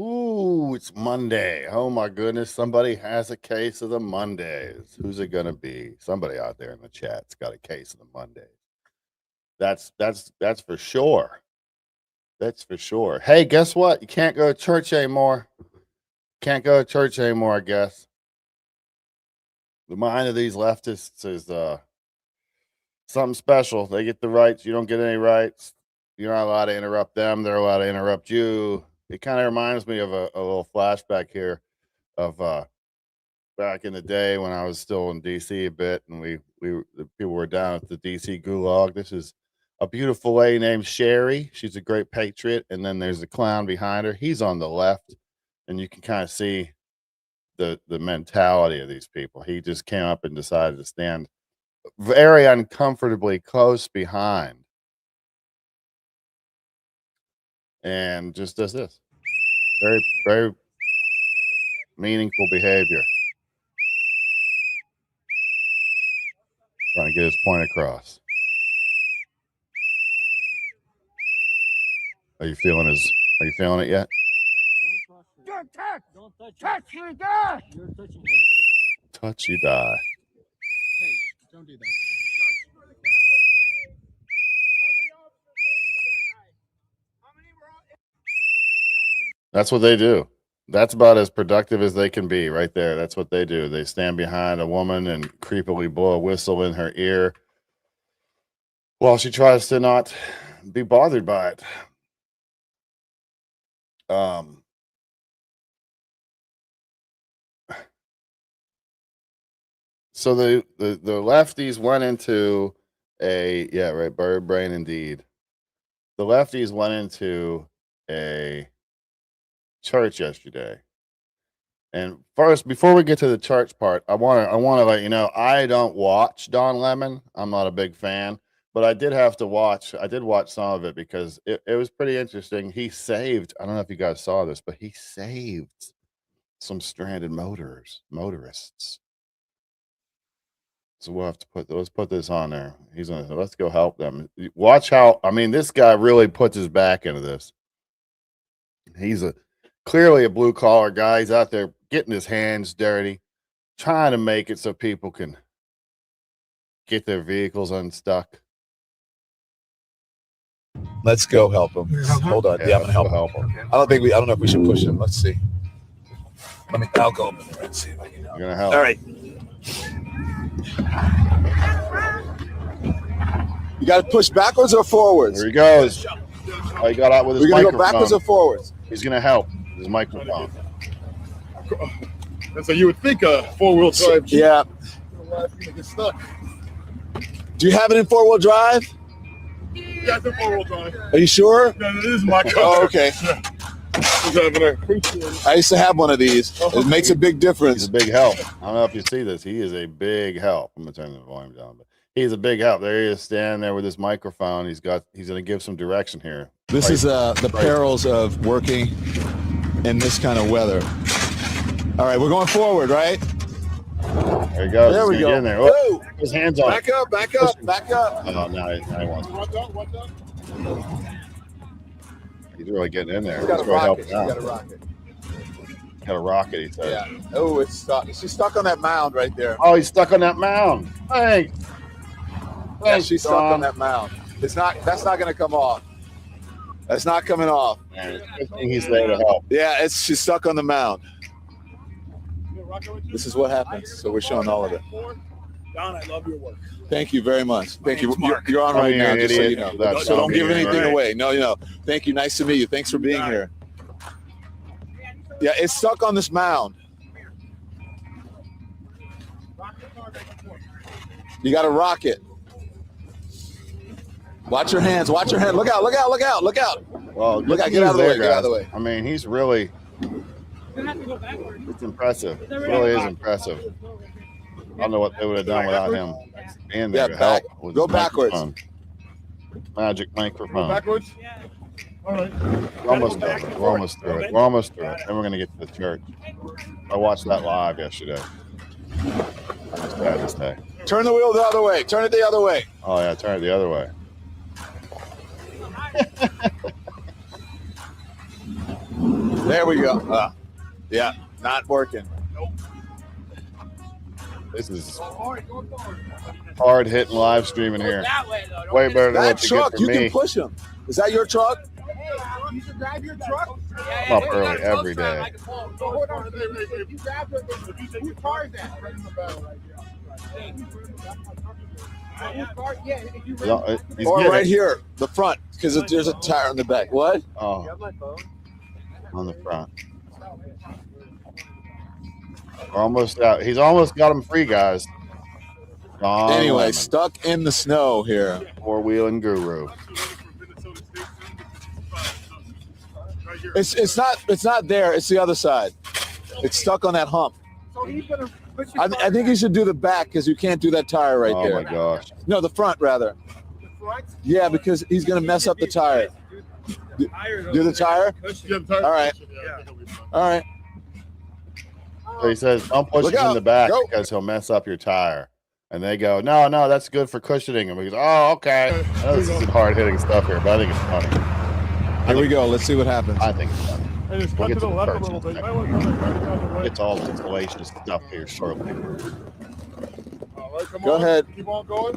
Ooh, it's Monday. Oh my goodness, somebody has a case of the Mondays. Who's it gonna be? Somebody out there in the chat's got a case of the Mondays. That's for sure. That's for sure. Hey, guess what? You can't go to church anymore. Can't go to church anymore, I guess. The mind of these leftists is something special. They get the rights, you don't get any rights. You're not allowed to interrupt them, they're allowed to interrupt you. It kind of reminds me of a little flashback here of back in the day when I was still in DC a bit, and the people were down at the DC gulag. This is a beautiful lady named Sherry. She's a great patriot, and then there's the clown behind her. He's on the left, and you can kind of see the mentality of these people. He just came up and decided to stand very uncomfortably close behind, and just does this very meaningful behavior, trying to get his point across. Are you feeling his? Are you feeling it yet? Don't touch! Don't touch! Touch you die! You're touching him. Touch you die. Hey, don't do that. That's what they do. That's about as productive as they can be right there. That's what they do. They stand behind a woman and creepily blow a whistle in her ear while she tries to not be bothered by it. Um, So the lefties went into bird brain indeed. The lefties went into a church yesterday. And first, before we get to the church part, I want to let you know I don't watch Don Lemon. I'm not a big fan, but I did watch some of it because it was pretty interesting. He saved, I don't know if you guys saw this, but he saved some stranded motorists. So we'll have to let's put this on there. Let's go help them. Watch how, this guy really puts his back into this. He's clearly a blue collar guy. He's out there getting his hands dirty, trying to make it so people can get their vehicles unstuck. Let's go help him. Hold on. Yeah, I'm gonna help him. I don't know if we should push him. Let's see. I'll go over there and see if I can help. You're gonna help. All right. You got to push backwards or forwards? Here he goes. Oh, he got out with his We're gonna microphone. go backwards or forwards? He's gonna help his microphone. And so you would think a four-wheel drive Jeep. Yeah. Get stuck. Do you have it in four-wheel drive? Yeah, it's a four-wheel drive. Are you sure? Yeah, this is my car. Oh, okay. Yeah. I used to have one of these. It makes a big difference. He's a big help. I don't know if you see this. He is a big help. I'm gonna turn the volume down, but he's a big help. There he is, standing there with his microphone. He's gonna give some direction here. This is the perils of working in this kind of weather. All right, we're going forward, right? There he goes. There we He's go. gonna get in there. Oh, his hands on. Back up, back up, back up. Oh, no, he wants. He's really getting in there. He's got a Let's go help rocket. He's him out. got a rocket. Got a rocket, he said. Yeah. Oh, it's stuck. She's stuck on that mound right there. Oh, he's stuck on that mound. Thanks. Yeah, she's stuck on that mound. That's not going to come off. That's not coming off. Man, it's a good thing he's there to help. Yeah, she's stuck on the mound. This is what happens. So we're showing all of it. Don, I love your work. Thank you very much. Thank you. Mark. You're on right now, You're an just so you idiot. know. So don't give anything Right. away. No. Thank you. Nice to meet you. Thanks for being here. Yeah, it's stuck on this mound. You got to rock it. Watch your hands. Watch your hand. Look out. Look out. Look out. Look out. Well, Look out. he's Get out of the way. there, Get out of the guys. way. He's really. It's impressive. It really is impressive. I don't know what they would have done without him being there to help. With Go his backwards. microphone. Magic microphone. Backwards? All right. We're almost over. We're almost through it. We're almost through it. Then we're going to get to the church. I watched that live yesterday. I just had to say. Turn the wheel the other way. Turn it the other way. Oh, yeah. Turn it the other way. There we go. Yeah, not working. This is hard hitting live streaming here. Way better than That what you get truck, from you me. can push him. Is that your truck? You should grab your truck. I'm up early every day. Hold on. If you grab it, whose car is that? Right in the barrel right here. Whose car? Yeah, if you He's Or getting right it. here, the front, because there's a tire in the back. What? Oh, on the front. We're almost out. He's almost got him free, guys. Don Anyway, Lemon, stuck in the snow here. four-wheeling guru. It's not there. It's the other side. It's stuck on that hump. So he's gonna push I think you should do the back because you can't do that tire right Oh there. my gosh. No, the front rather. the front. Yeah, because he's gonna mess up the tire. Do the tire? All right. All right. So he says, don't push Look him in out. the back Go. because he'll mess up your tire. And they go, no, that's good for cushioning. And we go, oh, okay. I know this is hard hitting stuff here, but I think it's funny. Here we go. Let's see what happens. I think it's funny. And it's We'll cut get to to the the left a first little bit. one. You might want to come back the other way. It's all the installation stuff here shortly. All right, come Go on. ahead. Keep on going.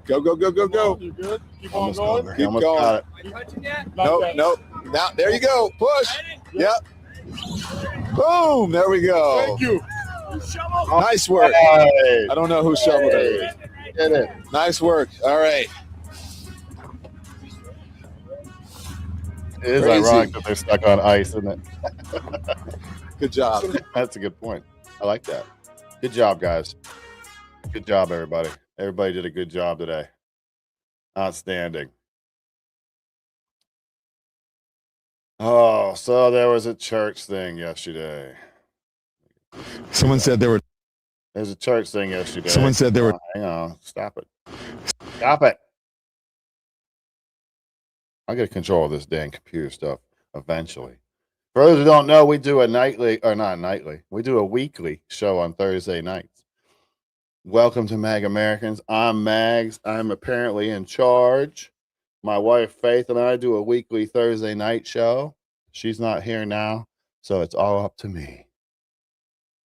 Go. You good? Keep on Almost going. over. He Keep almost going. got it. Not Nope, yet. nope. Now, there you go. Push. Yep. Boom. There we go. Thank you. Nice work. Hey, I don't know who shoveled it. get it. Nice work. All right. It is Crazy. ironic that they're stuck on ice, isn't it? Good job. That's a good point. I like that. Good job, guys. Good job, everybody. Everybody did a good job today. Outstanding. Oh, so there was a church thing yesterday. Someone said there were. There's a church thing yesterday. Someone said there were. Hang on. Stop it. Stop it. I'll get control of this damn computer stuff eventually. For those who don't know, we do a nightly, or not nightly, we do a weekly show on Thursday nights. Welcome to Mag Americans. I'm Mags. I'm apparently in charge. My wife Faith and I do a weekly Thursday night show. She's not here now, so it's all up to me.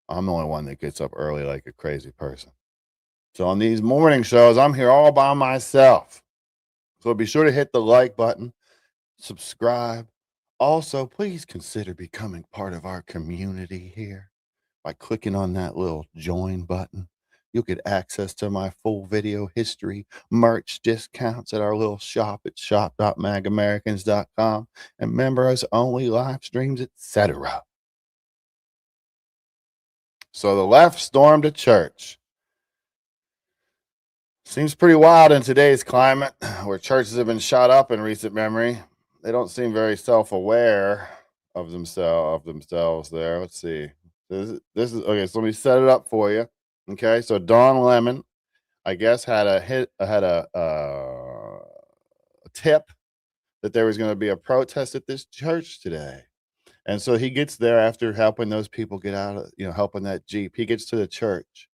I'm the only one that gets up early like a crazy person. So on these morning shows, I'm here all by myself. So be sure to hit the like button, subscribe. Also, please consider becoming part of our community here by clicking on that little join button. You'll get access to my full video history, merch discounts at our little shop at shop.magamericans.com, and members only live streams, etc. So the left stormed a church. Seems pretty wild in today's climate where churches have been shot up in recent memory. They don't seem very self-aware of themselves there. Let's see. This is okay. So let me set it up for you. Okay, so Don Lemon, I guess, had a tip that there was going to be a protest at this church today, and so he gets there after helping those people get out of, helping that Jeep. He gets to the church,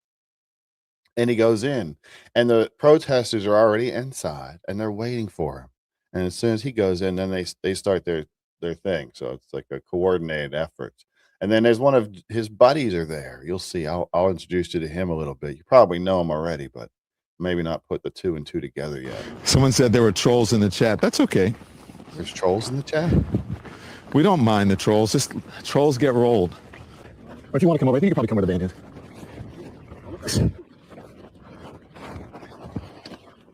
and he goes in, and the protesters are already inside, and they're waiting for him. And as soon as he goes in, then they start their thing. So it's like a coordinated effort. And then there's one of his buddies are there. You'll see. I'll introduce you to him a little bit. You probably know him already, but maybe not put the 2 and 2 together yet. Someone said there were trolls in the chat. That's okay. There's trolls in the chat? We don't mind the trolls. Just trolls get rolled. Or if you want to come over, I think you can probably come where the band is.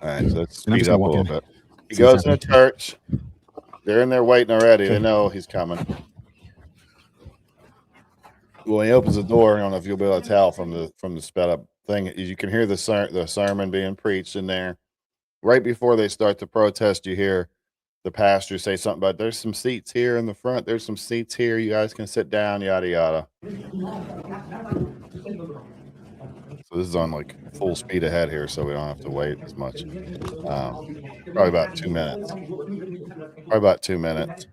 All right, so let's speed up a little bit. He goes in the church. They're in there waiting already. Okay. They know he's coming. When he opens the door, I don't know if you'll be able to tell from the sped up thing. You can hear the sermon being preached in there. Right before they start the protest, you hear the pastor say something about there's some seats here in the front. There's some seats here. You guys can sit down, yada, yada. So this is on like full speed ahead here, so we don't have to wait as much. Probably about 2 minutes. Probably about 2 minutes.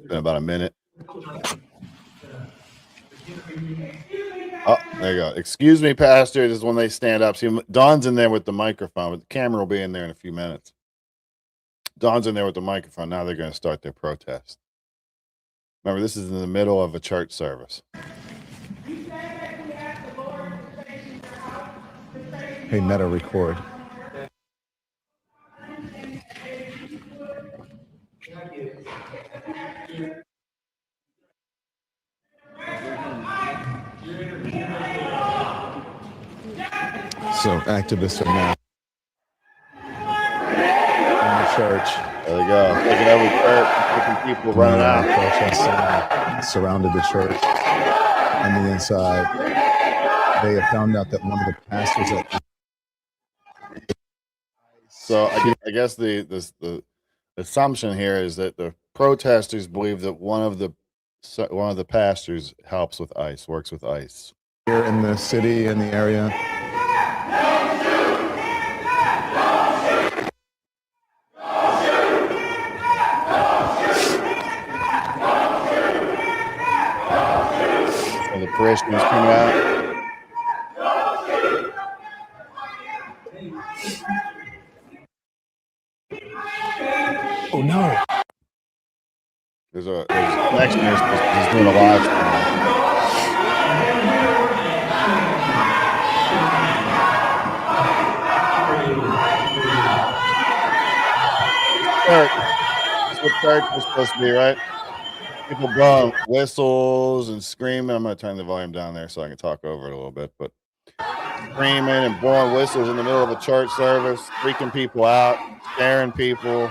Been about a minute. Oh, there you go. Excuse me, Pastor. This is when they stand up. See, Don's in there with the microphone, but the camera will be in there in a few minutes. Don's in there with the microphone. Now they're going to start their protest. Remember, this is in the middle of a church service. Hey, Meta, record. So activists are now in the church. There they go. Taking over church, taking people running out. Protests surrounded the church on the inside. They have found out that one of the pastors. So I guess the assumption here is that the protesters believe that one of the pastors helps with ICE, works with ICE. Here in the city, in the area. So the parishioners coming out. Oh no! There's next year he's doing a live stream. Church. That's what church was supposed to be, right? People blowing whistles and screaming. I'm going to turn the volume down there so I can talk over it a little bit. But screaming and blowing whistles in the middle of a church service, freaking people out, scaring people.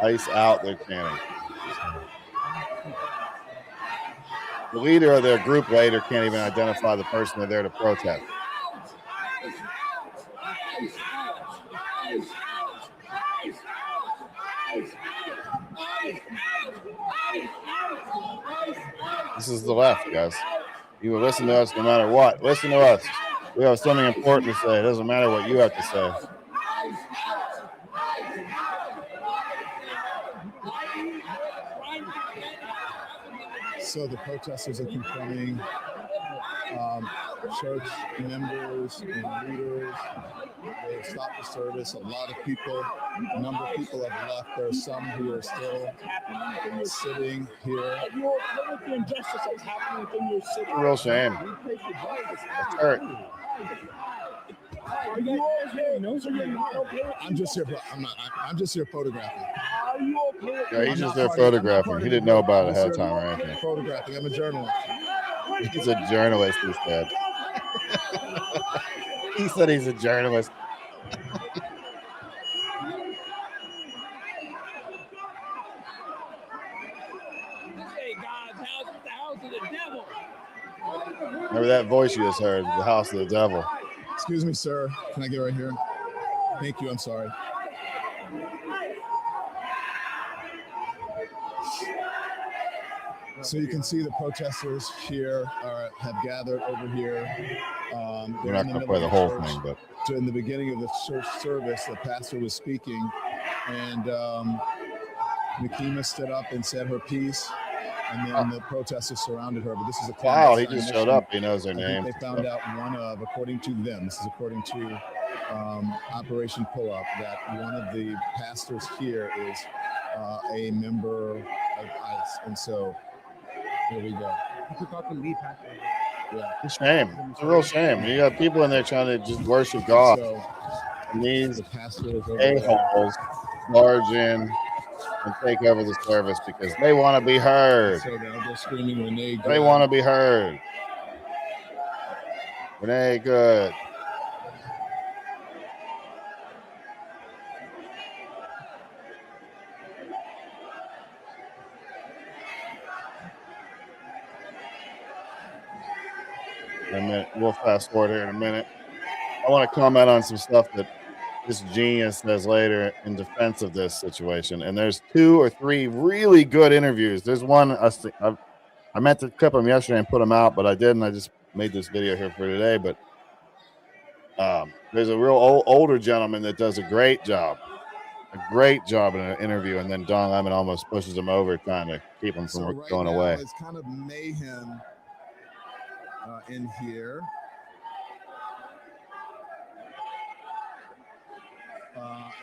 ICE out, they're chanting. The leader of their group later can't even identify the person they're there to protest. This is the left, guys. You will listen to us no matter what. Listen to us. We have something important to say. It doesn't matter what you have to say. So the protesters are confronting church members and leaders. They stopped the service. A lot of people, a number of people have left. There are some who are still sitting here. It's a real shame. It's hurt. Are you okay? No, sir, you're not okay. I'm just here. I'm just here photographing. Are you okay? Yeah, he's just there photographing. He didn't know about it ahead of time or anything. Photographing. I'm a journalist. He's a journalist, he said. He said he's a journalist. Remember that voice you just heard, the house of the devil. Excuse me, sir. Can I get right here? Thank you. I'm sorry. So you can see the protesters here have gathered over here. We're not going to play the whole thing, but in the beginning of the church service, the pastor was speaking, and Nakima stood up and said her piece, and then the protesters surrounded her. But this is a wow, he just showed up. He knows their names. They found out one of, according to them, this is according to Operation Pull Up, that one of the pastors here is a member of ICE, and so here we go. Yeah. It's a shame. It's a real shame. You got people in there trying to just worship God. So, and these pastors a-holes barge in and take over the service because they want to be heard. So they're screaming Renee. They want to be heard. Renee, good. In a minute. We'll fast forward here in a minute. I want to comment on some stuff that this genius says later in defense of this situation. And there's 2 or 3 really good interviews. There's one I meant to clip them yesterday and put them out, but I didn't. I just made this video here for today. But there's a real older gentleman that does a great job in an interview, and then Don Lemon almost pushes him over, trying to keep him from going away. It's kind of mayhem in here.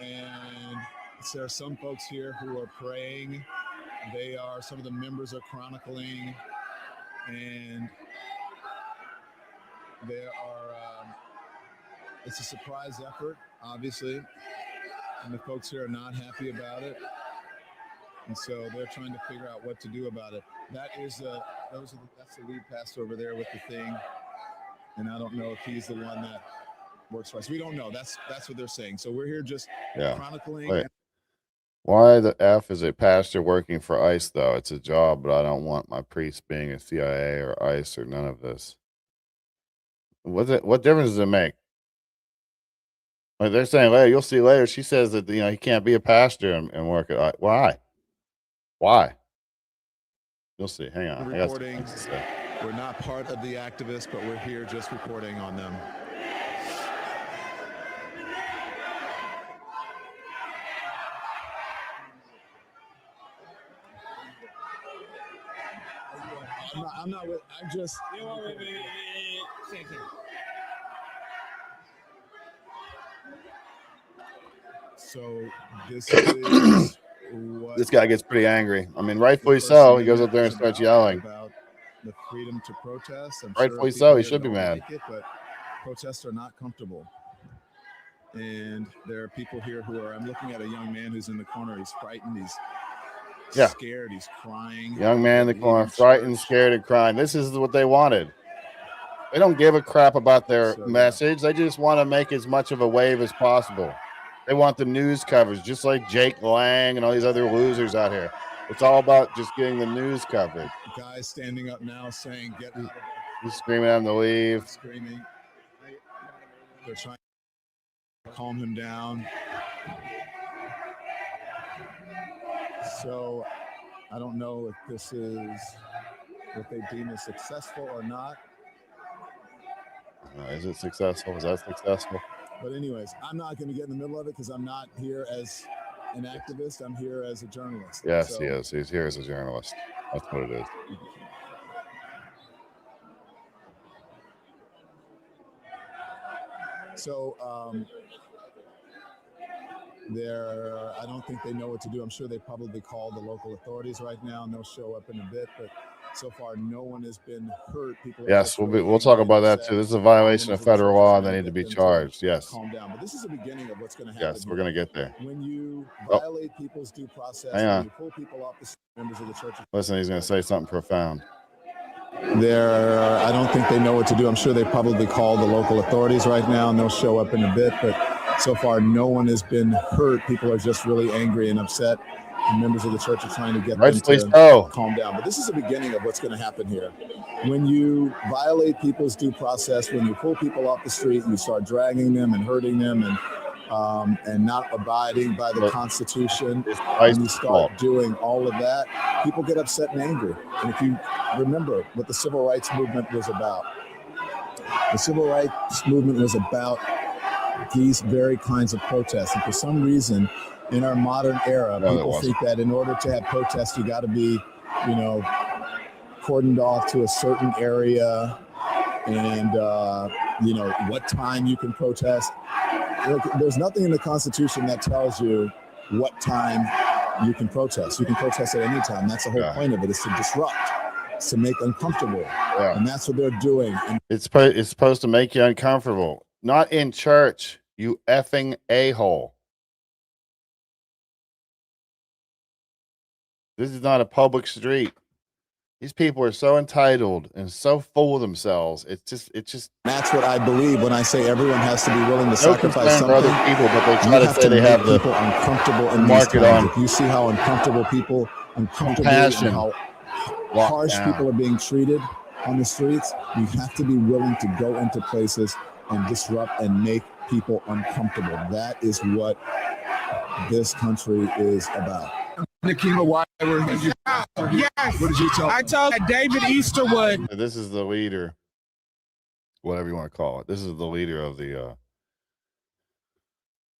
And there are some folks here who are praying. Some of the members are chronicling, and there are, it's a surprise effort, obviously, and the folks here are not happy about it. And so they're trying to figure out what to do about it. That's the lead pastor over there with the thing. And I don't know if he's the one that works for us. We don't know. That's what they're saying. So we're here just chronicling. Wait. Why the F is a pastor working for ICE, though? It's a job, but I don't want my priest being a CIA or ICE or none of this. What difference does it make? Like they're saying later, you'll see later, she says that he can't be a pastor and work at ICE. Why? You'll see. Hang on. Reporting. We're not part of the activists, but we're here just reporting on them. I'm not with. I'm just. So this is what this guy gets pretty angry. I mean, rightfully so. He goes up there and starts yelling. About the freedom to protest. Rightfully so. He should be mad. But protests are not comfortable. And there are people here who are. I'm looking at a young man who's in the corner. He's frightened. Yeah. scared. He's crying. Young man in the corner, Leaving frightened, church. scared, and crying. This is what they wanted. They don't give a crap about their So, message. They just want to make as much of a wave as possible. They want the news coverage, just like Jake Lang and all these other losers out here. It's all about just getting the news coverage. Guys standing up now saying, get out of there. He's screaming at him to leave. Screaming. They're trying to calm him down. So I don't know if this is what they deem as successful or not. Is it successful? Is that successful? But anyways, I'm not going to get in the middle of it because I'm not here as an activist. I'm here as a journalist. Yes, So, he is. He's here as a journalist. That's what it is. So I don't think they know what to do. I'm sure they probably called the local authorities right now, and they'll show up in a bit. But so far, no one has been hurt. People. Yes, we'll talk about that too. This is a violation of federal law, and they need to be charged. Yes. Calm down. But this is the beginning of what's going to happen. Yes, we're going to get there. When you violate people's due process, hang on. when you pull people off the members of the church. Listen, he's going to say something profound. I don't think they know what to do. I'm sure they probably called the local authorities right now, and they'll show up in a bit. But so far, no one has been hurt. People are just really angry and upset. And members of the church are trying to get them to calm down. But this is the beginning of what's going to happen here. When you violate people's due process, when you pull people off the street, you start dragging them and hurting them and not abiding by the Constitution, and you start doing all of that, people get upset and angry. And if you remember what the Civil Rights Movement was about, the Civil Rights Movement was about these very kinds of protests. And for some reason, in our modern era, people think that in order to have protests, you got to be, cordoned off to a certain area and, what time you can protest. Look, there's nothing in the Constitution that tells you what time you can protest. You can protest at any time. That's the whole point of it, is to disrupt, it's to make uncomfortable. Yeah. And that's what they're doing. And it's supposed to make you uncomfortable. Not in church, you effing a-hole. This is not a public street. These people are so entitled and so full of themselves. It's just. That's what I believe when I say everyone has to be willing to sacrifice something. For other people, but they try to say they have the people uncomfortable in market on. If you see how uncomfortable people, and how harsh people are being treated on the streets, you have to be willing to go into places and disrupt and make people uncomfortable. That is what this country is about. Nikema, why were you? Yes. What did you tell? I told David Easterwood. This is the leader, whatever you want to call it. This is the leader of the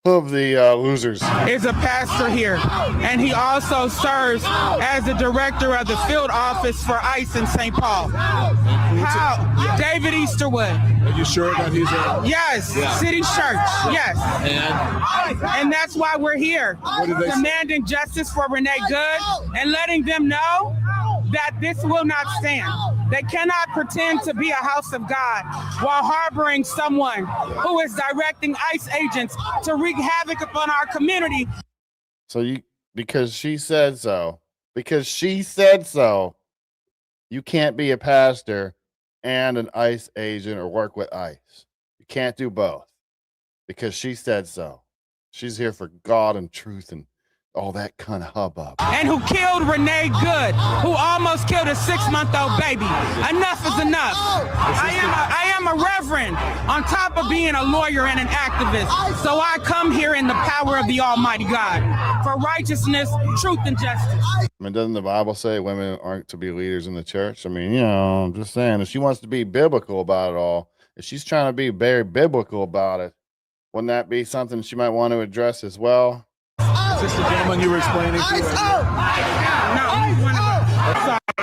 losers. Is a pastor here, and he also serves as the director of the field office for ICE in St. Paul. How? David Easterwood. Are you sure that he's a... Yes, yeah. City Church, yes. And that's why we're here, demanding justice for Renee Good and letting them know that this will not stand. They cannot pretend to be a house of God while harboring someone who is directing ICE agents to wreak havoc upon our community. So because she said so, you can't be a pastor and an ICE agent or work with ICE. You can't do both because she said so. She's here for God and truth and all that kind of hubbub. And who killed Renee Good, who almost killed a 6-month-old baby. Enough is enough. I am a reverend on top of being a lawyer and an activist. So I come here in the power of the Almighty God for righteousness, truth, and justice. I mean, doesn't the Bible say women aren't to be leaders in the church? I mean, I'm just saying, if she wants to be biblical about it all, if she's trying to be very biblical about it, wouldn't that be something she might want to address as well? Is this the gentleman you were explaining to? No,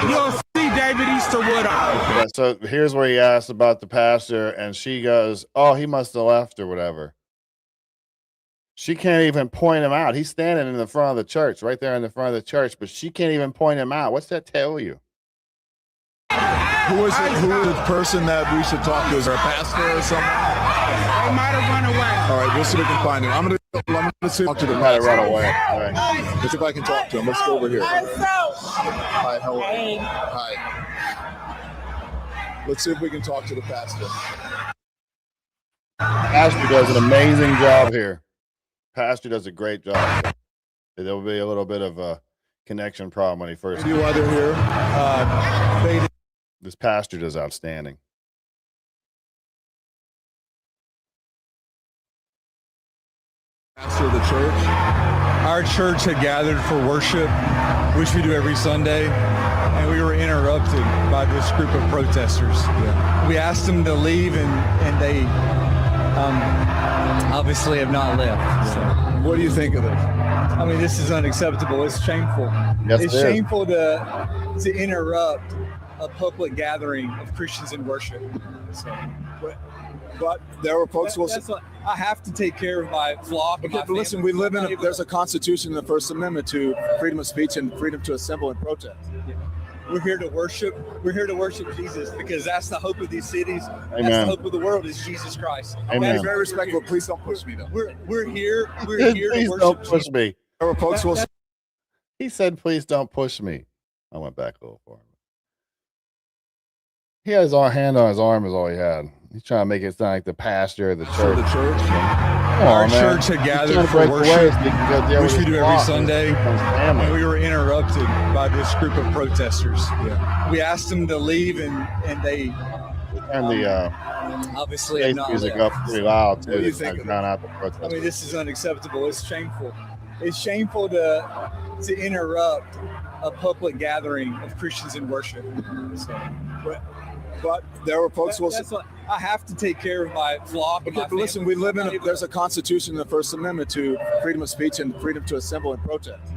you'll see David Easterwood. Yeah, so here's where he asked about the pastor, and she goes, "Oh, he must have left or whatever." She can't even point him out. He's standing in the front of the church, right there in the front of the church, but she can't even point him out. What's that tell you? Who is the person that we should talk to? Is there a pastor or someone? They might have run away. All right, we'll see if we can find him. I'm gonna see talk to the Might have pastor. run away. All right. Let's see if I can talk to him. Let's go over here. Hi, how are you? Hi. Let's see if we can talk to the pastor. Pastor does an amazing job here. Pastor does a great job. There'll be a little bit of a connection problem when he first. You either here. This pastor does outstanding. Pastor of the church. Our church had gathered for worship, which we do every Sunday, and we were interrupted by this group of protesters. Yeah. We asked them to leave, and they obviously have not left. So, What do you think of this? I mean, this is unacceptable. It's shameful. Yes, It's it is. shameful to interrupt a public gathering of Christians in worship. So, But there were folks who will. that's what, I have to take care of my flock. and Okay, my but listen, family. we live in there's a constitution in the First Amendment to freedom of speech and freedom to assemble and protest. We're here to worship. We're here to worship Jesus because that's the hope of these cities. That's Amen. the hope of the world is Jesus Christ. Amen. Be very respectful. Please don't push me though. We're here. We're here to Please worship don't push Jesus. me. There were folks who will. He said, please don't push me. I went back a little for him. He had his hand on his arm is all he had. He's trying to make it sound like the pastor of the For church. the church. Come Our on, man. church had He's gathered trying to for break worship, away so he can go deal which with we his do every flock and Sunday, his family. and we were interrupted by this group of protesters. Yeah. We asked them to leave, and they And the obviously have bass not music left. up pretty loud What too. do you To think kind of of drown out the I protest. mean, this is unacceptable. It's shameful. It's shameful to interrupt a public gathering of Christians in worship. So, But there were folks who will. that's what, I have to take care of my flock. and Okay, my but listen, family. we live in there's a constitution in the First Amendment to freedom of speech and freedom to assemble and protest.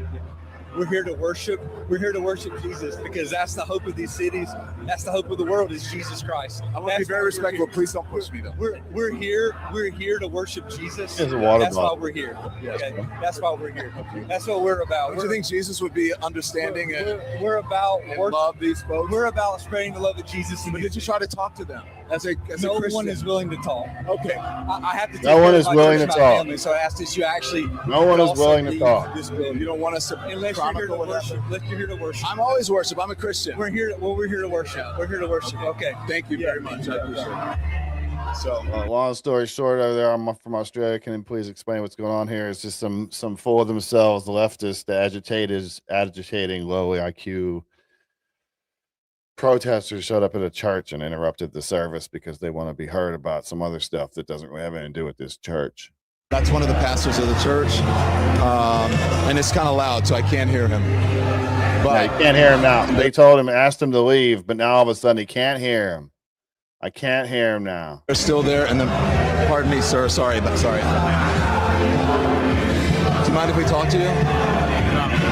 We're here to worship. We're here to worship Jesus because that's the hope of these cities. That's the hope of the world is Jesus Christ. I want to be That's very why we're respectful. here. Please don't push me though. We're here. We're here to worship Jesus. Here's a water That's bottle. why we're here. Yes. Okay? That's why we're here. That's what we're about. Don't you think Jesus would be understanding and We're about worship. love these folks? We're about spreading the love of Jesus. But did you try to talk to them as a No Christian? one is willing to talk. Okay. I have to. Take No one care of is my willing church to and my talk. family, so I ask that you actually. No one is also willing to leave talk. This building. You don't want us to Unless you're here to chronicle what worship. happened? Unless you're here to worship. I'm always worship. I'm a Christian. We're here. Well, we're here to worship. We're here to worship. Okay. Thank you very much. I appreciate it. So, Long story short, over there, I'm from Australia. Can you please explain what's going on here? It's just some full of themselves, the leftists, the agitators, agitating low IQ protesters showed up at a church and interrupted the service because they want to be heard about some other stuff that doesn't really have anything to do with this church. that's one of the pastors of the church, and it's kind of loud, so I can't hear him. Yeah, But you can't hear him now. They told him, asked him to leave, but now all of a sudden he can't hear him. I can't hear him now. they're still there. And then, pardon me, sir. Sorry, but sorry. Do you mind if we talk to you?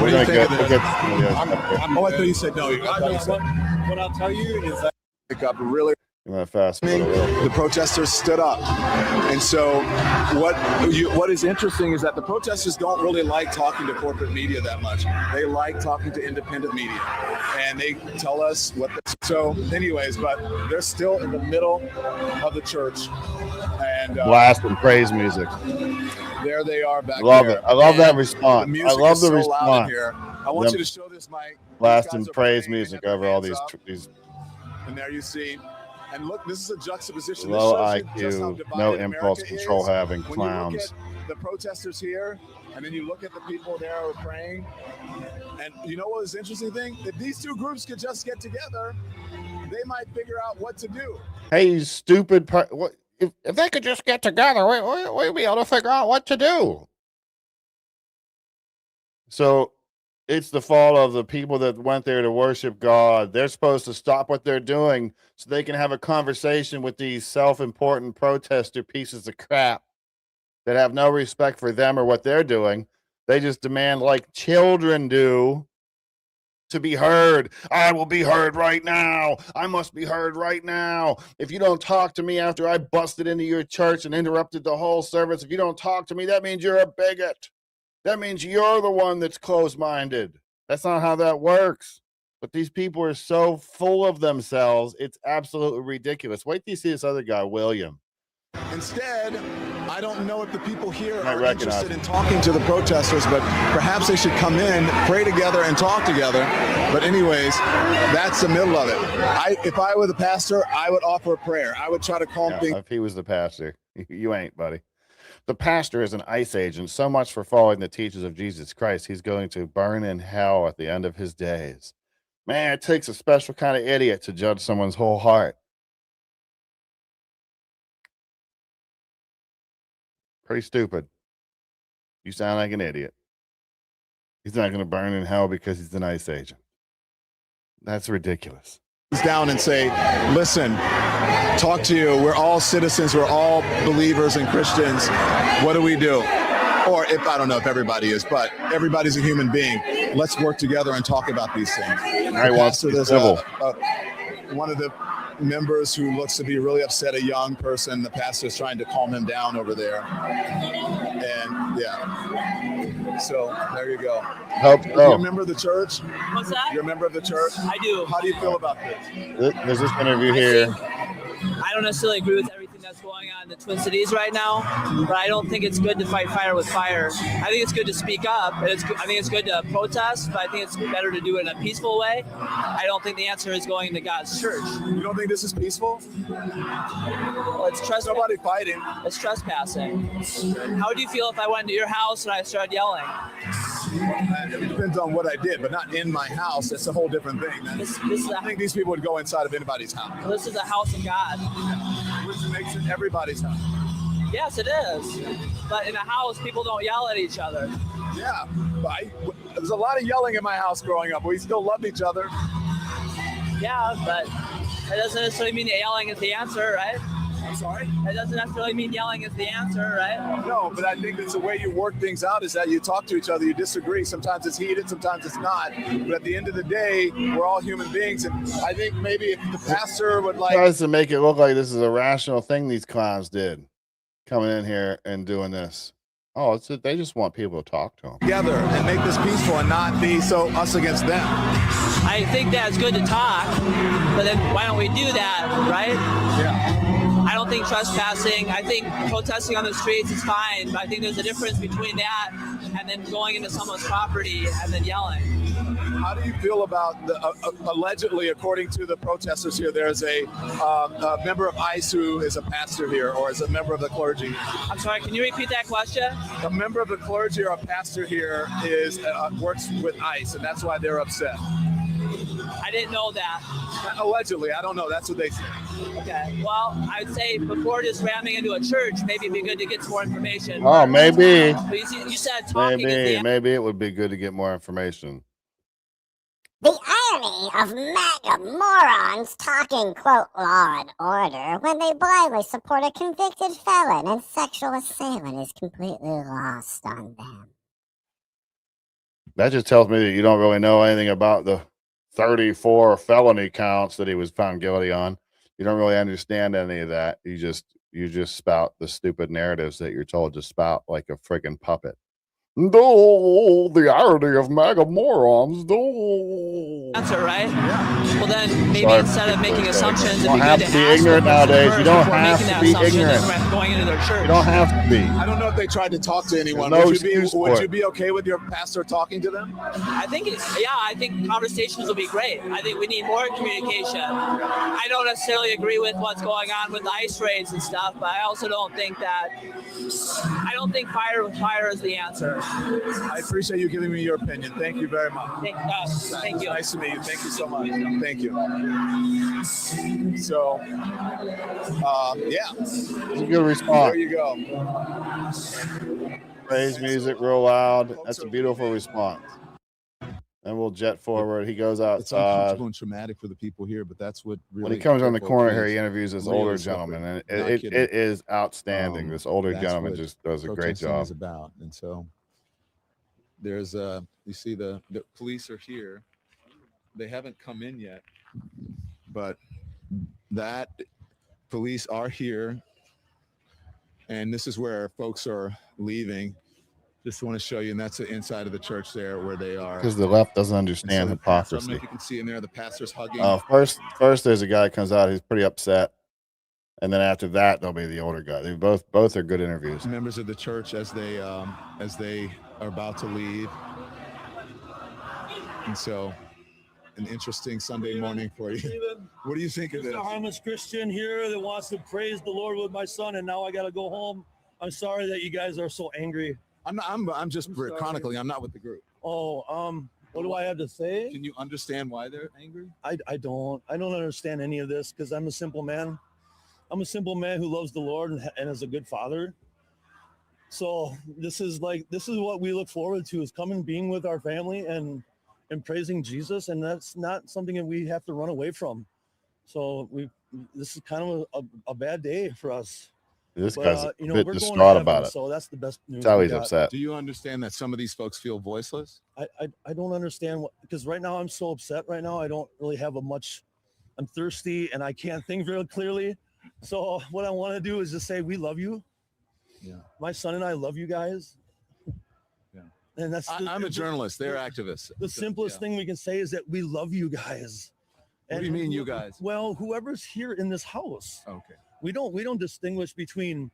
What do you think of this? Oh, I thought you said no. I thought you said What I'll tell you is that pick up really. You want to fast forward a little? The protesters stood up, and so what is interesting is that the protesters don't really like talking to corporate media that much. They like talking to independent media, and they tell us what. So, anyways, but they're still in the middle of the church, and Blast and praise music. there they are back Love there. it. I love that And response. the music I love is the so loud in response. here. I want Them you to show this, Mike. Blast These and guys are praise praying, they music have their over all hands these up. And there you see, and look, this is a juxtaposition. low This shows you just how IQ, divided no America impulse control is. having When you clowns. look at the protesters here, and then you look at the people there who are praying, and you know what was the interesting thing? If these two groups could just get together, they might figure out what to do. Hey, you stupid! What if they could just get together? We'd be able to figure out what to do. So it's the fault of the people that went there to worship God. They're supposed to stop what they're doing so they can have a conversation with these self-important protester pieces of crap that have no respect for them or what they're doing. They just demand, like children do, to be heard. I will be heard right now. I must be heard right now. If you don't talk to me after I busted into your church and interrupted the whole service, if you don't talk to me, that means you're a bigot. That means you're the one that's closed-minded. That's not how that works. But these people are so full of themselves. It's absolutely ridiculous. Wait till you see this other guy, William. Instead, I don't know if the people here Might are recognize interested him. in talking to the protesters, but perhaps they should come in, pray together, and talk together. But anyways, that's the middle of it. If I were the pastor, I would offer a prayer. I would try to calm things. If he was the pastor, you ain't, buddy. The pastor is an ICE agent. So much for following the teachings of Jesus Christ. He's going to burn in hell at the end of his days. Man, it takes a special kind of idiot to judge someone's whole heart. Pretty stupid. You sound like an idiot. He's not going to burn in hell because he's an ICE agent. That's ridiculous. Down and say, listen, talk to you. We're all citizens. We're all believers and Christians. What do we do? Or if I don't know if everybody is, but everybody's a human being. Let's work together and talk about these things. I want to be civil. One of the members who looks to be really upset, a young person, the pastor's trying to calm him down over there. And yeah, so there you go. You're a member of the church? What's that? You're a member of the church? I do. How do you feel about this? There's this interview here. I don't necessarily agree with everything that's going on in the Twin Cities right now, but I don't think it's good to fight fire with fire. I think it's good to speak up. I think it's good to protest, but I think it's better to do it in a peaceful way. I don't think the answer is going to God's church. You don't think this is peaceful? Well, it's trespassing. Nobody fighting. It's trespassing. How would you feel if I went to your house and I started yelling? It depends on what I did, but not in my house. That's a whole different thing. I think these people would go inside of anybody's house. This is a house of God. Which makes it everybody's house. Yes, it is. But in a house, people don't yell at each other. Yeah, but there's a lot of yelling in my house growing up. We still loved each other. Yeah, but it doesn't necessarily mean that yelling is the answer, right? I'm sorry? It doesn't necessarily mean yelling is the answer, right? No, but I think that's the way you work things out is that you talk to each other, you disagree. Sometimes it's heated, sometimes it's not. But at the end of the day, we're all human beings. And I think maybe if the pastor would like... Tries to make it look like this is a rational thing these clowns did. Coming in here and doing this. Oh, they just want people to talk to them. Together and make this peaceful and not be so us against them. I think that's good to talk, but then why don't we do that, right? Yeah. I don't think trespassing, I think protesting on the streets is fine, but I think there's a difference between that and then going into someone's property and then yelling. How do you feel about the allegedly, according to the protesters here, there's a member of ICE who is a pastor here or is a member of the clergy? I'm sorry, can you repeat that question? A member of the clergy or a pastor here is works with ICE, and that's why they're upset. I didn't know that. Allegedly, I don't know. That's what they say. Okay. Well, I'd say before just ramming into a church, maybe it'd be good to get some more information. Oh, maybe. But you said talking is the Maybe it would be good to get more information. The irony of MAGA morons talking, quote, law and order when they blindly support a convicted felon and sexual assailant is completely lost on them. That just tells me that you don't really know anything about the 34 felony counts that he was found guilty on. You don't really understand any of that. You just spout the stupid narratives that you're told to spout like a freaking puppet. No, the irony of MAGA morons. No. answer, right? Yeah. Well, then maybe Sorry. instead of making assumptions, You it'd don't be have good to to be ask ignorant the person nowadays. first You don't before have making to that be assumption ignorant. and going into their church. You don't have to be. I don't know if they tried to talk to anyone. There's no Would excuse for would it. you be okay with your pastor talking to them? I think I think conversations will be great. I think we need more communication. I don't necessarily agree with what's going on with the ICE raids and stuff, but I also don't think fire with fire is the answer. I appreciate you giving me your opinion. Thank you very much. Thank you. Nice to meet you. Thank you so much. Thank you. So, yeah. It's a good response. There you go. Praise music real loud. That's a beautiful response. And we'll jet forward. He goes It's outside. uncomfortable and traumatic for the people here, but that's what really. When he comes on the corner here, he is. interviews this Really older suffering. gentleman, and Not it kidding. is outstanding. This older That's gentleman what just does a great protesting job. is about. And so there's you see the police are here. They haven't come in yet, but that police are here, and this is where folks are leaving. Just want to show you, and that's the inside of the church there where they are. Because the left doesn't And so understand the pastor, I don't know hypocrisy. if you can see in there, the pastor's hugging. First there's a guy that comes out who's pretty upset, and then after that there'll be the older guy. They both are good interviews. Members of the church as they are about to leave. And so, an interesting Sunday morning for you. What do you think of this? Just a harmless Christian here that wants to praise the Lord with my son, and now I got to go home. I'm sorry that you guys are so angry. I'm just chronicling. I'm not with the group. Oh, what do I have to say? Can you understand why they're angry? I don't understand any of this because I'm a simple man. I'm a simple man who loves the Lord and is a good father. So this is what we look forward to, is coming, being with our family and praising Jesus, and that's not something that we have to run away from. So this is kind of a bad day for us. This guy's a bit we're distraught going to about heaven, it. so that's the best news. That's how we he's got. upset. Do you understand that some of these folks feel voiceless? I don't understand because right now I'm so upset. Right now I don't really have I'm thirsty and I can't think very clearly. So what I want to do is just say we love you. Yeah. My son and I love you guys. Yeah. And that's I'm a journalist. They're activists. The simplest thing we can say is that we love you guys. What do you mean, you guys? Well, whoever's here in this house. Okay. We don't distinguish between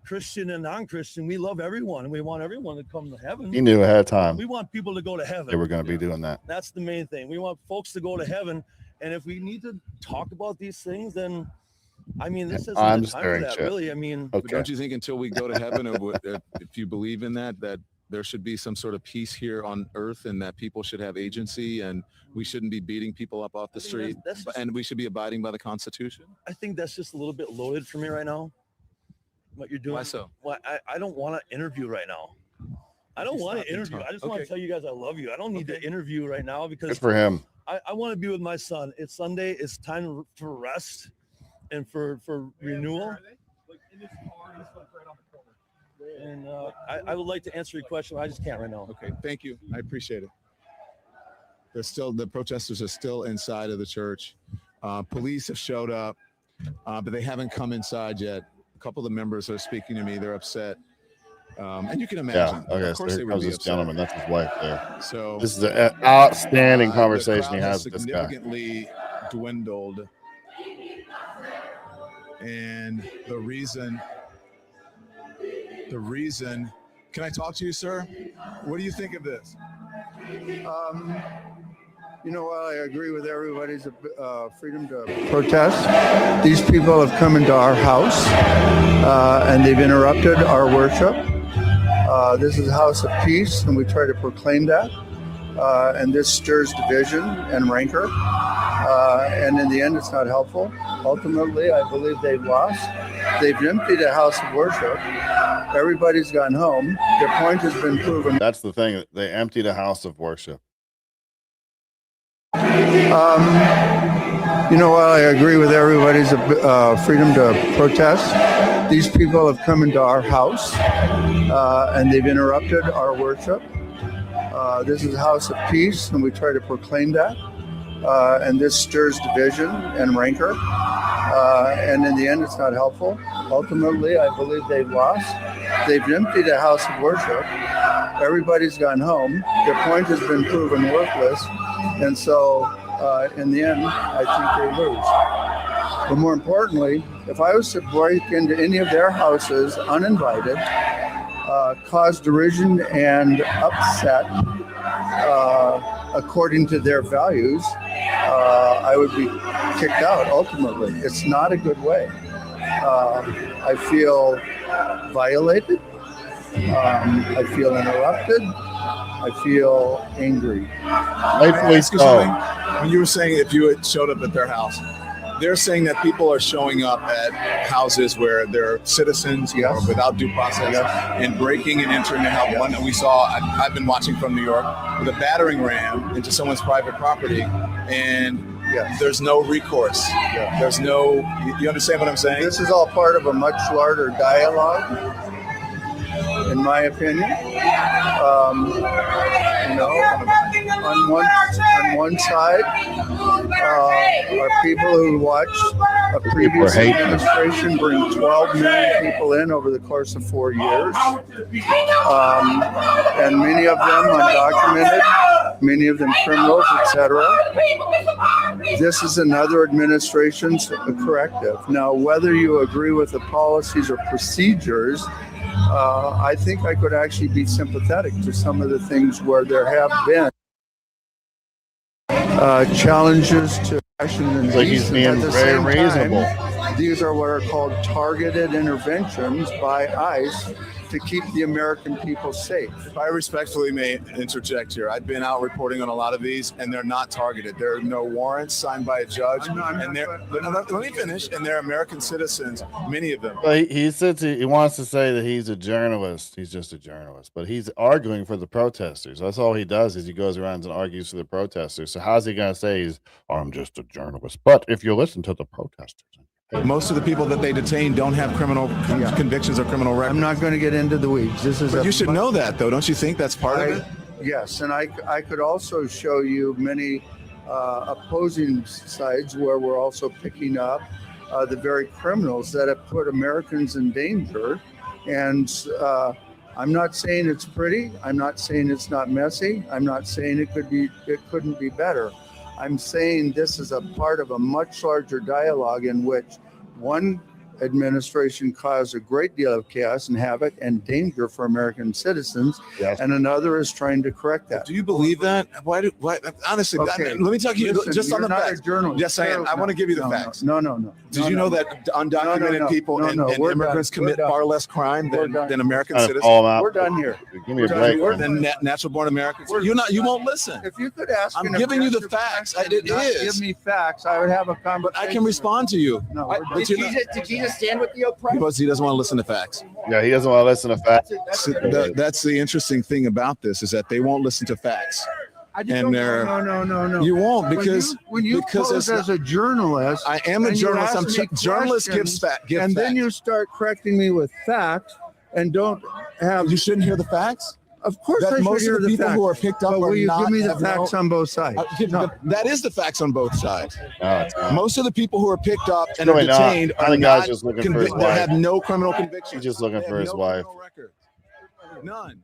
Christian and non-Christian. We love everyone, and we want everyone to come to heaven. He knew ahead of time We want people to go to heaven. they were going to be doing that. That's the main thing. We want folks to go to heaven, and if we need to talk about these things, then I mean, this isn't I'm the just time for very that, chill. really. I mean, But Okay. don't you think until we go to heaven, if you believe in that there should be some sort of peace here on earth, and that people should have agency, and we shouldn't be beating people up off the street, that's just- and we should be abiding by the Constitution? I think that's just a little bit loaded for me right now. What you're doing? Why so? Well, I don't want to interview right now. I don't want to interview. I just want to Okay. tell you guys I love you. I don't need to interview right now because Good for him. I want to be with my son. It's Sunday. It's time for rest and for renewal. And I would like to answer your question. I just can't right now. Okay, thank you. I appreciate it. The protesters are still inside of the church. Police have showed up, but they haven't come inside yet. A couple of the members are speaking to me. They're upset. And you can Yeah. imagine. Okay. Of So course here they would comes be this upset. gentleman. That's his wife there. So This is an outstanding the conversation he crowd has with this guy. significantly dwindled. And the reason, can I talk to you, sir? What do you think of this? While I agree with everybody's freedom to protest, these people have come into our house and they've interrupted our worship. This is a house of peace, and we try to proclaim that. And this stirs division and rancor. And in the end, it's not helpful. Ultimately, I believe they've lost. They've emptied a house of worship. Everybody's gone home. Their point has been proven. That's the thing. They emptied a house of worship. While I agree with everybody's freedom to protest, these people have come into our house and they've interrupted our worship. This is a house of peace, and we try to proclaim that. And this stirs division and rancor. And in the end, it's not helpful. Ultimately, I believe they've lost. They've emptied a house of worship. Everybody's gone home. Their point has been proven worthless. And so, in the end, I think they lose. But more importantly, if I was to break into any of their houses uninvited, cause derision and upset according to their values, I would be kicked out ultimately. It's not a good way. I feel violated. I feel interrupted. I feel angry. Rightfully so. When you were saying if you had showed up at their house, they're saying that people are showing up at houses where they're citizens or without due process and breaking and entering the house. One that we saw, I've been watching from New York, with a battering ram into someone's private property, and there's no recourse. There's no, you understand what I'm saying? This is all part of a much larger dialogue, in my opinion. On one side are people who watch a previous administration bring 12 million people in over the course of 4 years. And many of them undocumented, many of them criminals, etc. This is another administration's corrective. Now, whether you agree with the policies or procedures, I think I could actually be sympathetic to some of the things where there have been challenges to fashion and like he's being at the very same reasonable. time, these are what are called targeted interventions by ICE to keep the American people safe. If I respectfully may interject here, I've been out reporting on a lot of these, and they're not targeted. There are no warrants signed by a judge, and they're. Let me finish. And they're American citizens, many of them. Well, he says he wants to say that he's a journalist. He's just a journalist, but he's arguing for the protesters. That's all he does. Is he goes around and argues for the protesters. So how's he going to say I'm just a journalist? But if you listen to the protesters. Most of the people that they detain don't have criminal convictions or criminal records. I'm not going to get into the weeds. But you should know that, though. Don't you think that's part of it? Yes, and I could also show you many opposing sides where we're also picking up the very criminals that have put Americans in danger. And I'm not saying it's pretty. I'm not saying it's not messy. I'm not saying it couldn't be better. I'm saying this is a part of a much larger dialogue in which one administration caused a great deal of chaos and havoc and danger for American citizens, and another is trying to correct that. Do you believe that? Why? Honestly, Okay, let me talk to you listen, just on the you're not a facts. journalist. Yes, I am. I want to give you the facts. No. Did you know that undocumented people and immigrants commit far less crime than American citizens? We're done here. Give me a break. Than natural-born Americans. You won't listen. If you could ask, I'm giving you the facts. It is. Give me facts. I would have a conversation. But I can respond to you. No, Did Jesus stand with the oppressed? Because he doesn't want to listen to facts. Yeah, he doesn't want to listen to facts. That's the interesting thing about this is that they won't listen to facts. And they're no. You won't because when you pose as a journalist, I am a journalist. Journalist gives facts, and then you start correcting me with facts and don't have. You shouldn't hear the facts. Of course, I most should of the hear people facts. who are picked up But are will you not. give me the facts on both sides? That is the facts on both sides. No, it's not. Most of the people who are picked up and Really are detained not. are The guy's not just looking for his convicted. They wife. have no criminal convictions. He's just looking for his wife. None.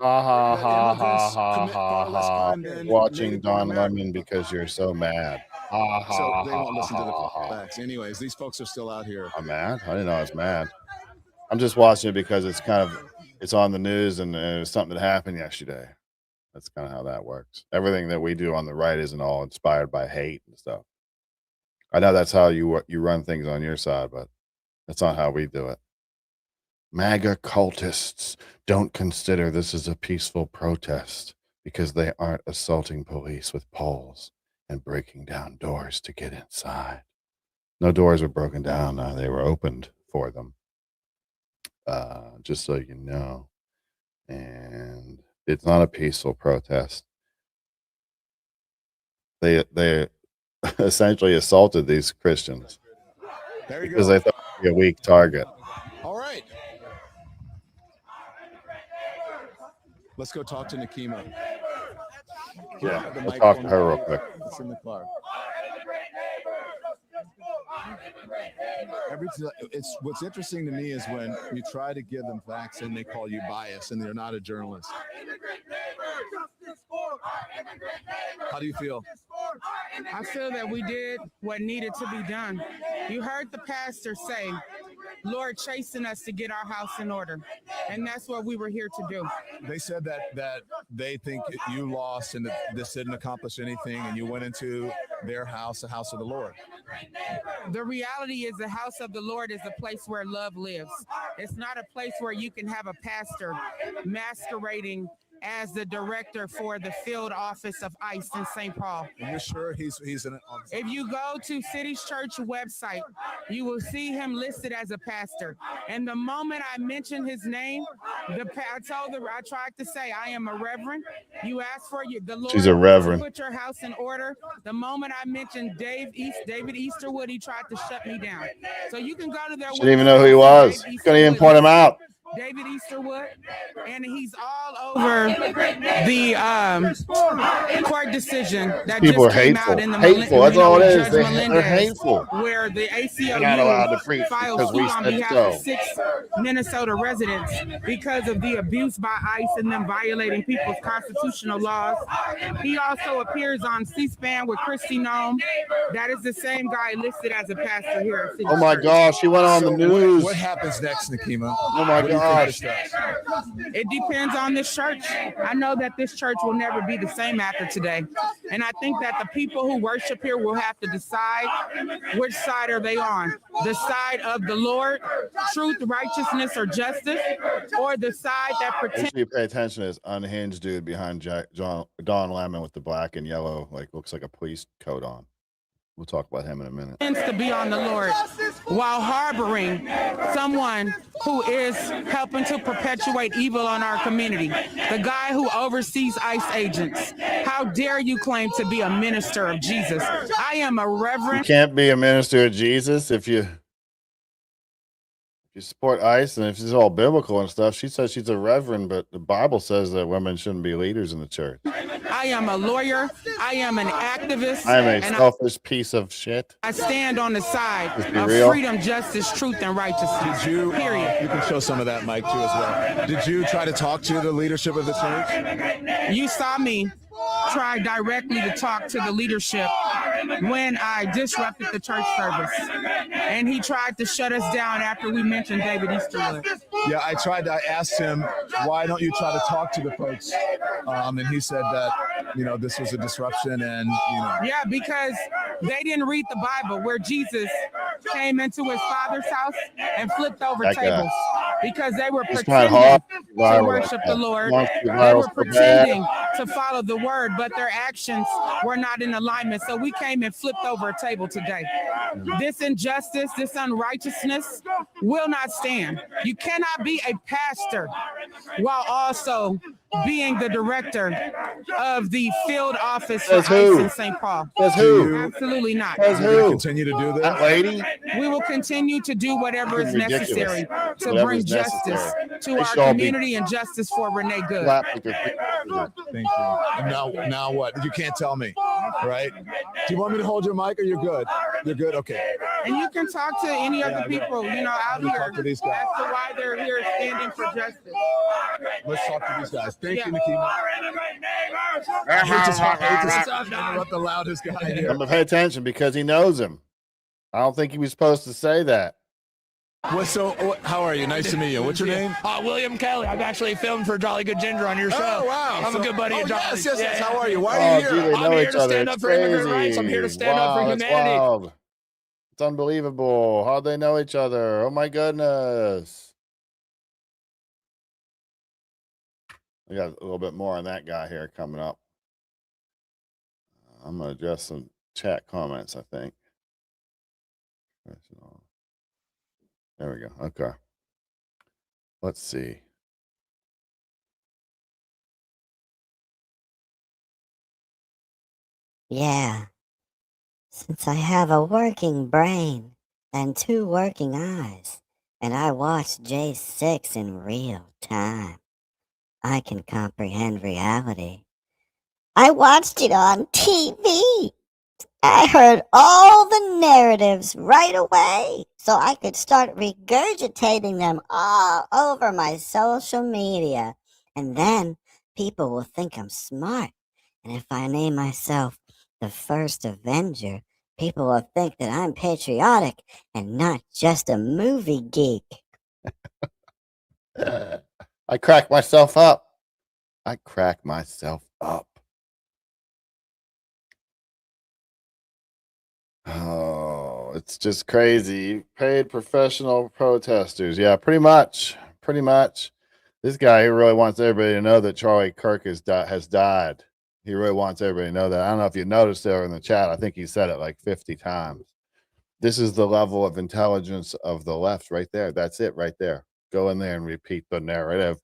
Ha ha ha ha ha ha ha. Watching Don Lemon because you're so mad. Ha ha So ha they won't listen to the ha. facts. Anyways, these folks are still out here. I'm mad. I didn't know I was mad. I'm just watching it because it's on the news and it was something that happened yesterday. That's kind of how that works. Everything that we do on the right isn't all inspired by hate and stuff. I know that's how you run things on your side, but that's not how we do it. MAGA cultists don't consider this as a peaceful protest because they aren't assaulting police with poles and breaking down doors to get inside. No doors were broken down. They were opened for them. Just so you know. And it's not a peaceful protest. They essentially assaulted these Christians because they thought it would be a weak target. All right. Let's go talk to Nakima. Yeah, let's talk to her real quick. It's in the car. What's interesting to me is when you try to give them facts and they call you biased and they're not a journalist. How do you feel? I feel that we did what needed to be done. You heard the pastor say, Lord chasing us to get our house in order. And that's what we were here to do. They said that they think you lost and that this didn't accomplish anything and you went into their house, the house of the Lord. The reality is the house of the Lord is a place where love lives. It's not a place where you can have a pastor masquerading as the director for the field office of ICE in St. Paul. Are you sure he's in an office? If you go to City's Church website, you will see him listed as a pastor. And the moment I mentioned his name, I tried to say, I am a reverend. You asked for the Lord. She's a reverend. To put your house in order. The moment I mentioned David Easterwood, he tried to shut me down. So you can go to their website. She didn't even know who he was. Couldn't even point him out. David Easterwood, and he's all over the court decision that People just are came hateful. out in the Hateful. That's all it is. Judge They're Melendez, hateful. where the They're not allowed to ACLU preach filed because suit we on said behalf so. of 6 Minnesota residents because of the abuse by ICE and them violating people's constitutional laws. He also appears on C-SPAN with Christy Nome. That is the same guy listed as a pastor here at City Oh my Church. gosh, she went on the news. What happens next, Nakima? Oh my gosh. It depends on this church. I know that this church will never be the same after today. And I think that the people who worship here will have to decide which side are they on. The side of the Lord, truth, righteousness, or justice, or the side that pretends. You pay attention to this unhinged dude behind Don Lemon with the black and yellow, like looks like a police coat on. We'll talk about him in a minute. To be on the Lord while harboring someone who is helping to perpetuate evil on our community. The guy who oversees ICE agents. How dare you claim to be a minister of Jesus? I am a reverend. You can't be a minister of Jesus if you support ICE and if it's all biblical and stuff. She says she's a reverend, but the Bible says that women shouldn't be leaders in the church. I am a lawyer. I am an activist. I am a selfish piece of shit. I stand on the side of real. freedom, justice, truth, and righteousness. Did you? Period. You can show some of that, Mike, too, as well. Did you try to talk to the leadership of the church? You saw me try directly to talk to the leadership when I disrupted the church service, and he tried to shut us down after we mentioned David Easterwood. Yeah, I asked him, why don't you try to talk to the folks? And he said that, this was a disruption and, Yeah, because they didn't read the Bible where Jesus came into his father's house and flipped over tables because they were pretending to worship the Lord. They were pretending to follow the word, but their actions were not in alignment. So we came and flipped over a table today. This injustice, this unrighteousness will not stand. You cannot be a pastor while also being the director of the field office for ICE in St. Paul. Absolutely not. Continue to do this? That lady? We will continue to do whatever is necessary to bring justice to our community and justice for Renee Good. Thank you. And now what? You can't tell me, right? Do you want me to hold your mic or you're good? You're good? Okay. And you can talk to any of the people, out here as to why they're here standing for justice. Let's talk to these guys. Thank you, Nakima. I hate to interrupt the loudest guy here. I'm going to pay attention because he knows him. I don't think he was supposed to say that. How are you? Nice to meet you. What's your name? William Kelly. I've actually filmed for Jolly Good Ginger on your show. Oh, wow. I'm a good buddy of Jolly. Yes. How are you? Why are you here? I'm here to stand up for immigrant rights. I'm here to stand up for humanity. Wild. It's unbelievable. How'd they know each other? Oh, my goodness. We got a little bit more on that guy here coming up. I'm going to address some chat comments, I think. There we go. Okay. Let's see. Yeah. Since I have a working brain and 2 working eyes, and I watch J6 in real time, I can comprehend reality. I watched it on TV. I heard all the narratives right away, so I could start regurgitating them all over my social media. And then people will think I'm smart. And if I name myself the first Avenger, people will think that I'm patriotic and not just a movie geek. I crack myself up. Oh, it's just crazy. Paid professional protesters. Yeah, pretty much. This guy, he really wants everybody to know that Charlie Kirk has died. He really wants everybody to know that. I don't know if you noticed there in the chat. I think he said it like 50 times. This is the level of intelligence of the left right there. That's it right there. Go in there and repeat the narrative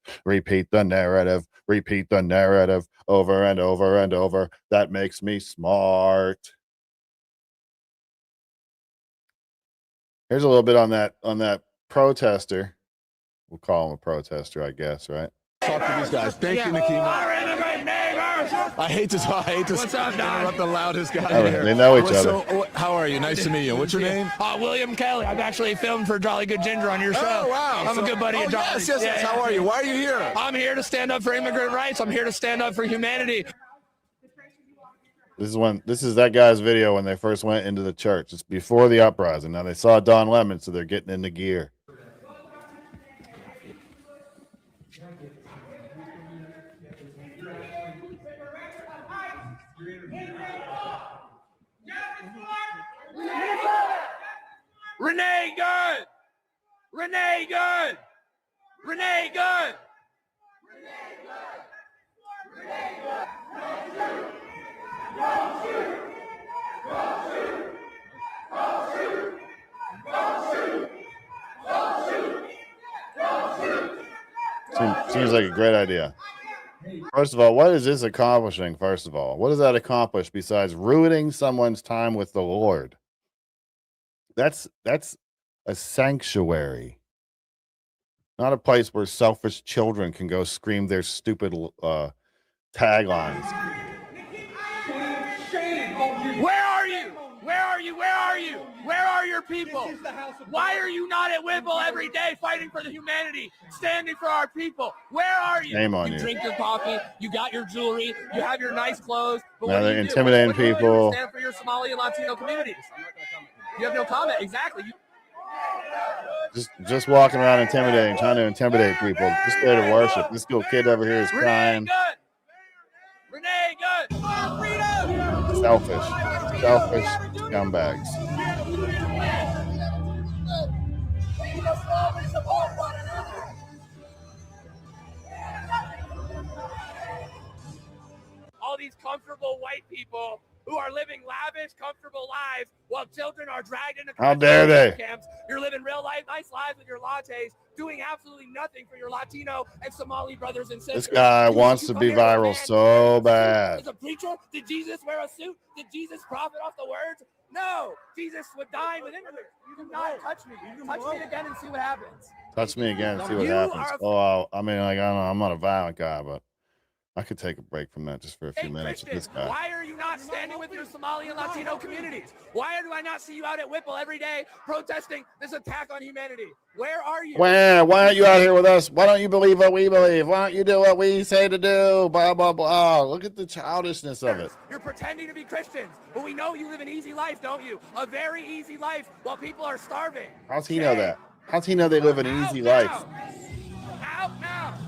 over and over and over. That makes me smart. Here's a little bit on that protester. We'll call him a protester, I guess, right? Talk to these guys. Thank you, Nikima. I hate to interrupt the loudest guy here. They know each other. So, how are you? Nice to meet you. What's your name? William Kelly. I've actually filmed for Jolly Good Ginger on your show. Oh, wow. I'm a good buddy of Jolly. Yes. How are you? Why are you here? I'm here to stand up for immigrant rights. I'm here to stand up for humanity. This is that guy's video when they first went into the church. It's before the uprising. Now they saw Don Lemon, so they're getting into gear. Renee Good! Renee Good! Renee Good! Seems like a great idea. First of all, what is this accomplishing? First of all, what does that accomplish besides ruining someone's time with the Lord? That's a sanctuary, not a place where selfish children can go scream their stupid taglines. Where are you? Where are you? Where are you? Where are your people? Why are you not at Whipple every day fighting for the humanity, standing for our people? Where are you? Shame on you you. Drink your coffee, you got your jewelry, you have your nice clothes. But Now what do they're you do? intimidating What do you do? people. Stand for your Somali and Latino communities. You have no comment. Exactly. Just walking around intimidating, trying to intimidate people. Just there to worship. This little kid over here is crying. Renee Good. Selfish scumbags. All these comfortable white people who are living lavish, comfortable lives while children are dragged into How dare they? camps. You're living real life, nice lives with your lattes, doing absolutely nothing for your Latino and Somali brothers and sisters. This guy wants to be viral so bad. As a preacher, did Jesus wear a suit? Did Jesus profit off the words? No. Jesus would dine with immigrants. You do not touch me. Touch me again and see what happens. Touch me again and see what happens. Oh, I mean, like, I don't know. I'm not a violent guy, but I could take a break from that just for a few minutes with this guy. Why are you not standing with your Somali and Latino communities? Why do I not see you out at Whipple every day protesting this attack on humanity? Where are you? Why aren't you out here with us? Why don't you believe what we believe? Why don't you do what we say to do? Blah, blah, blah. Look at the childishness of it. You're pretending to be Christians, but we know you live an easy life, don't you? A very easy life while people are starving. How's he know that? How's he know they live an easy life? Out now.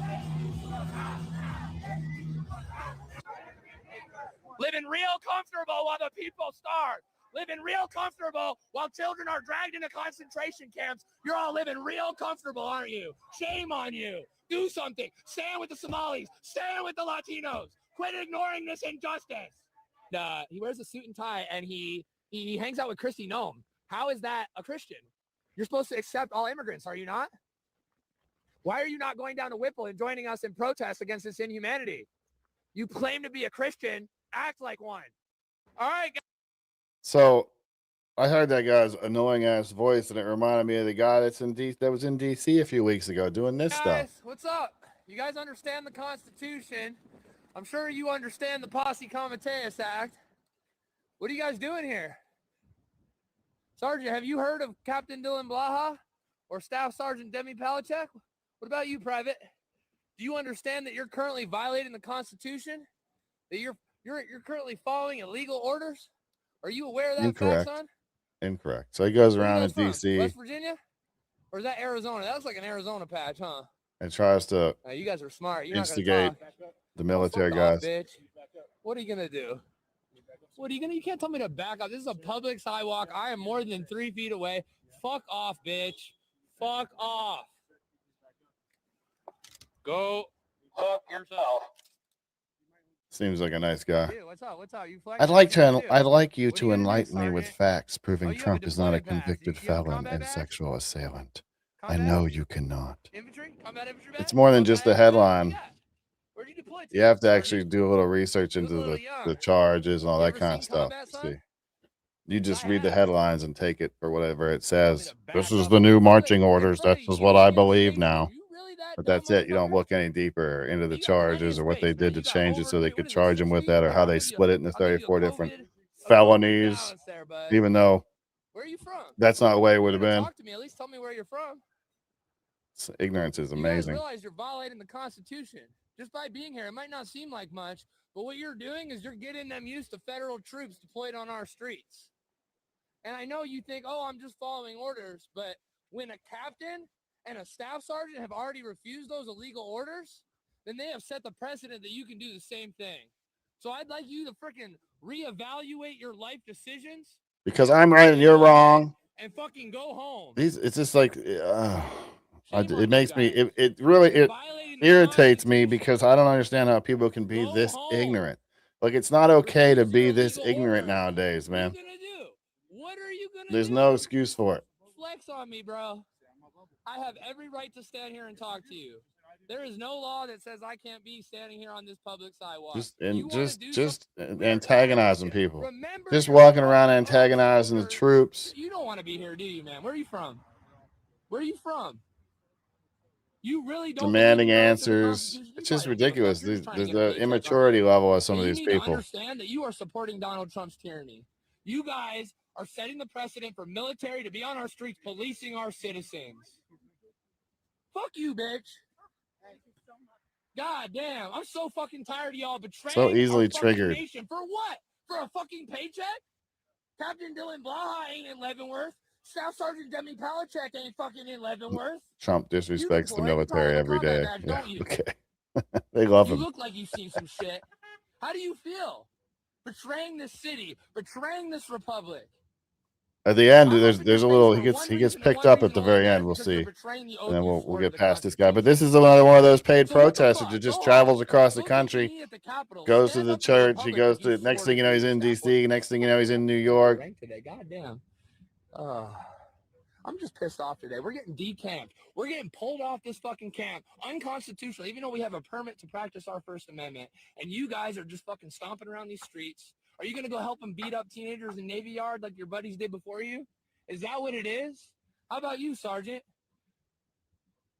Living real comfortable while the people starve. Living real comfortable while children are dragged into concentration camps. You're all living real comfortable, aren't you? Shame on you. Do something. Stand with the Somalis. Stand with the Latinos. Quit ignoring this injustice. He wears a suit and tie and he hangs out with Christy Nome. How is that a Christian? You're supposed to accept all immigrants, are you not? Why are you not going down to Whipple and joining us in protest against this inhumanity? You claim to be a Christian. Act like one. All right, guys. So I heard that guy's annoying ass voice, and it reminded me of the guy that was in DC a few weeks ago doing this stuff. What's up? You guys understand the Constitution. I'm sure you understand the Posse Comitatus Act. What are you guys doing here? Sergeant, have you heard of Captain Dylan Blaha or Staff Sergeant Demi Palachek? What about you, Private? Do you understand that you're currently violating the Constitution? That you're currently following illegal orders? Are you aware of that Incorrect. fact, son? Incorrect. So he goes Where are you around in guys from? DC West Virginia? Or is that Arizona? That looks like an Arizona patch, huh? and tries to You guys are smart. You're instigate not gonna talk. the military Fuck off, guys. bitch. What are you gonna do? You can't tell me to back up. This is a public sidewalk. I am more than 3 feet away. Fuck off, bitch. Fuck off. Go fuck yourself. Seems like a nice guy. Dude, what's up? You I'd like you What are to you gonna do, enlighten me with Sergeant? facts proving you have a Trump is not a deployment badge. convicted You have a felon combat and badge? sexual assailant. I Combat? know you cannot. Infantry? Combat infantry badge? It's more than just the Combat badge? headline. Yeah. Where'd you deploy to? You have to Sergeant? actually do a little research You look into a little the young. charges and all You that ever kind of seen stuff. combat, son? See, you just I read the have. headlines and take it for whatever it says. to This back is up. the new Really? marching Hey, orders. Freddie, This is you what I really believe understand- now. You But that's it. You don't look any deeper into the charges or what they did to change it so they could charge him with that, or how they split it into 34 different felonies, even though Where are you from? that's not the way it would have been. Talk to me. At least tell me where you're from. Ignorance is You guys amazing. realize you're violating the Constitution just by being here. It might not seem like much, but what you're doing is you're getting them used to federal troops deployed on our streets. And I know you think, oh, I'm just following orders, but when a captain and a staff sergeant have already refused those illegal orders, then they have set the precedent that you can do the same thing. So I'd like you to freaking reevaluate your life decisions. Because I'm right and you're wrong. And fucking go home. It's just like, it makes me, it really irritates me because I don't understand how people can be this ignorant. Like, it's not okay to be this ignorant nowadays, man. What are you gonna There's do? no excuse for it. Flex on me, bro. I have every right to stand here and talk to you. There is no law that says I can't be standing here on this public sidewalk. Just antagonizing people. Just walking around antagonizing the troops. You don't want to be here, do you, man? Where are you from? Where are you from? You really don't demanding answers. It's just ridiculous. There's the immaturity level of some of these people. You understand that you are supporting Donald Trump's tyranny. You guys are setting the precedent for military to be on our streets policing our citizens. Fuck you, bitch. God damn, I'm so fucking tired of y'all betraying So easily our fucking triggered. nation. For what? For a fucking paycheck? Captain Dylan Blaha ain't in Leavenworth. Staff Sergeant Demi Palachek ain't fucking in Leavenworth. Trump disrespects the military every day. Badge, Yeah, don't you? okay. They love You him. look like you've seen some shit. How do you feel? Betraying this city, betraying this republic. At the end, there's a little he gets picked up at the very end. We'll see, and then we'll get past this guy. But this is another one of those paid protesters that just travels across the country, goes to the church. He goes to next thing you know he's in D.C. Next thing you know he's in New York. God damn. I'm just pissed off today. We're getting decamped. We're getting pulled off this fucking camp unconstitutional, even though we have a permit to practice our First Amendment. And you guys are just fucking stomping around these streets. Are you going to go help them beat up teenagers in Navy Yard like your buddies did before you? Is that what it is? How about you, Sergeant?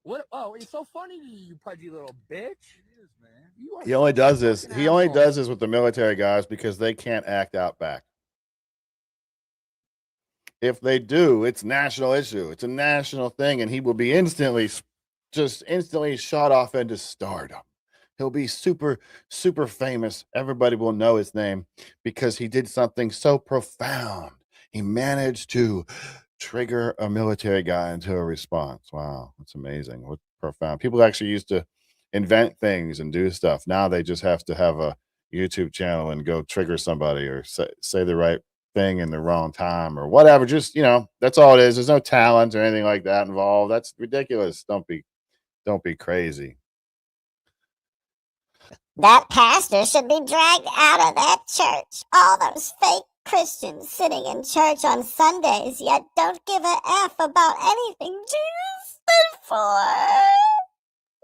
What? Oh, it's so funny to you, pudgy little bitch. It is, man. He only does this. He only does this with the military guys because they can't act out back. If they do, it's national issue. It's a national thing, and he will be instantly shot off into stardom. He'll be super, super famous. Everybody will know his name because he did something so profound. He managed to trigger a military guy into a response. Wow, that's amazing. What profound. People actually used to invent things and do stuff. Now they just have to have a YouTube channel and go trigger somebody or say the right thing in the wrong time or whatever. Just, that's all it is. There's no talent or anything like that involved. That's ridiculous. Don't be crazy. That pastor should be dragged out of that church. All those fake Christians sitting in church on Sundays, yet don't give a F about anything Jesus stood for.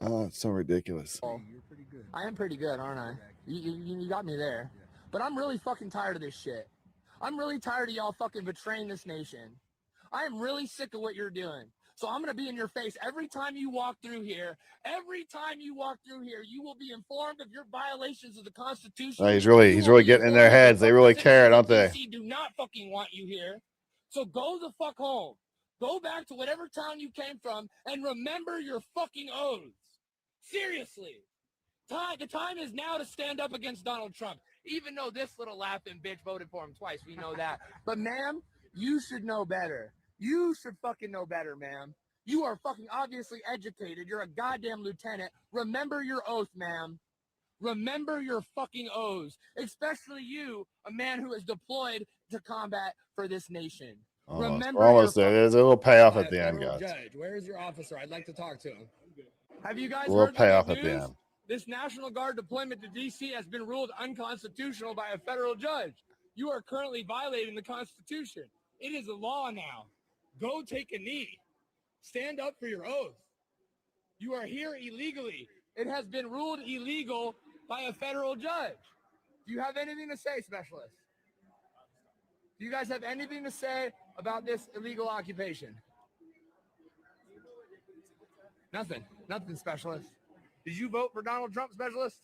Oh, it's so ridiculous. You're pretty good. I am pretty good, aren't I? You got me there. But I'm really fucking tired of this shit. I'm really tired of y'all fucking betraying this nation. I am really sick of what you're doing. So I'm going to be in your face every time you walk through here. Every time you walk through here, you will be informed of your violations of the Constitution. He's really getting in their heads. They really care, don't they? Do not fucking want you here. So go the fuck home. Go back to whatever town you came from and remember your fucking oaths. Seriously. The time is now to stand up against Donald Trump. Even though this little laughing bitch voted for him twice. We know that. But ma'am, you should know better. You should fucking know better, ma'am. You are fucking obviously educated. You're a goddamn lieutenant. Remember your oath, ma'am. Remember your fucking oaths. Especially you, a man who is deployed to combat for this nation. Almost there. There's a little payoff at the end, guys. Judge, where is your officer? I'd like to talk to him. Have you guys A little heard payoff the at news? the end. This National Guard deployment to D.C. has been ruled unconstitutional by a federal judge. You are currently violating the Constitution. It is a law now. Go take a knee. Stand up for your oath. You are here illegally. It has been ruled illegal by a federal judge. Do you have anything to say, Specialist? Do you guys have anything to say about this illegal occupation? Nothing. Nothing, specialist. Did you vote for Donald Trump, specialist?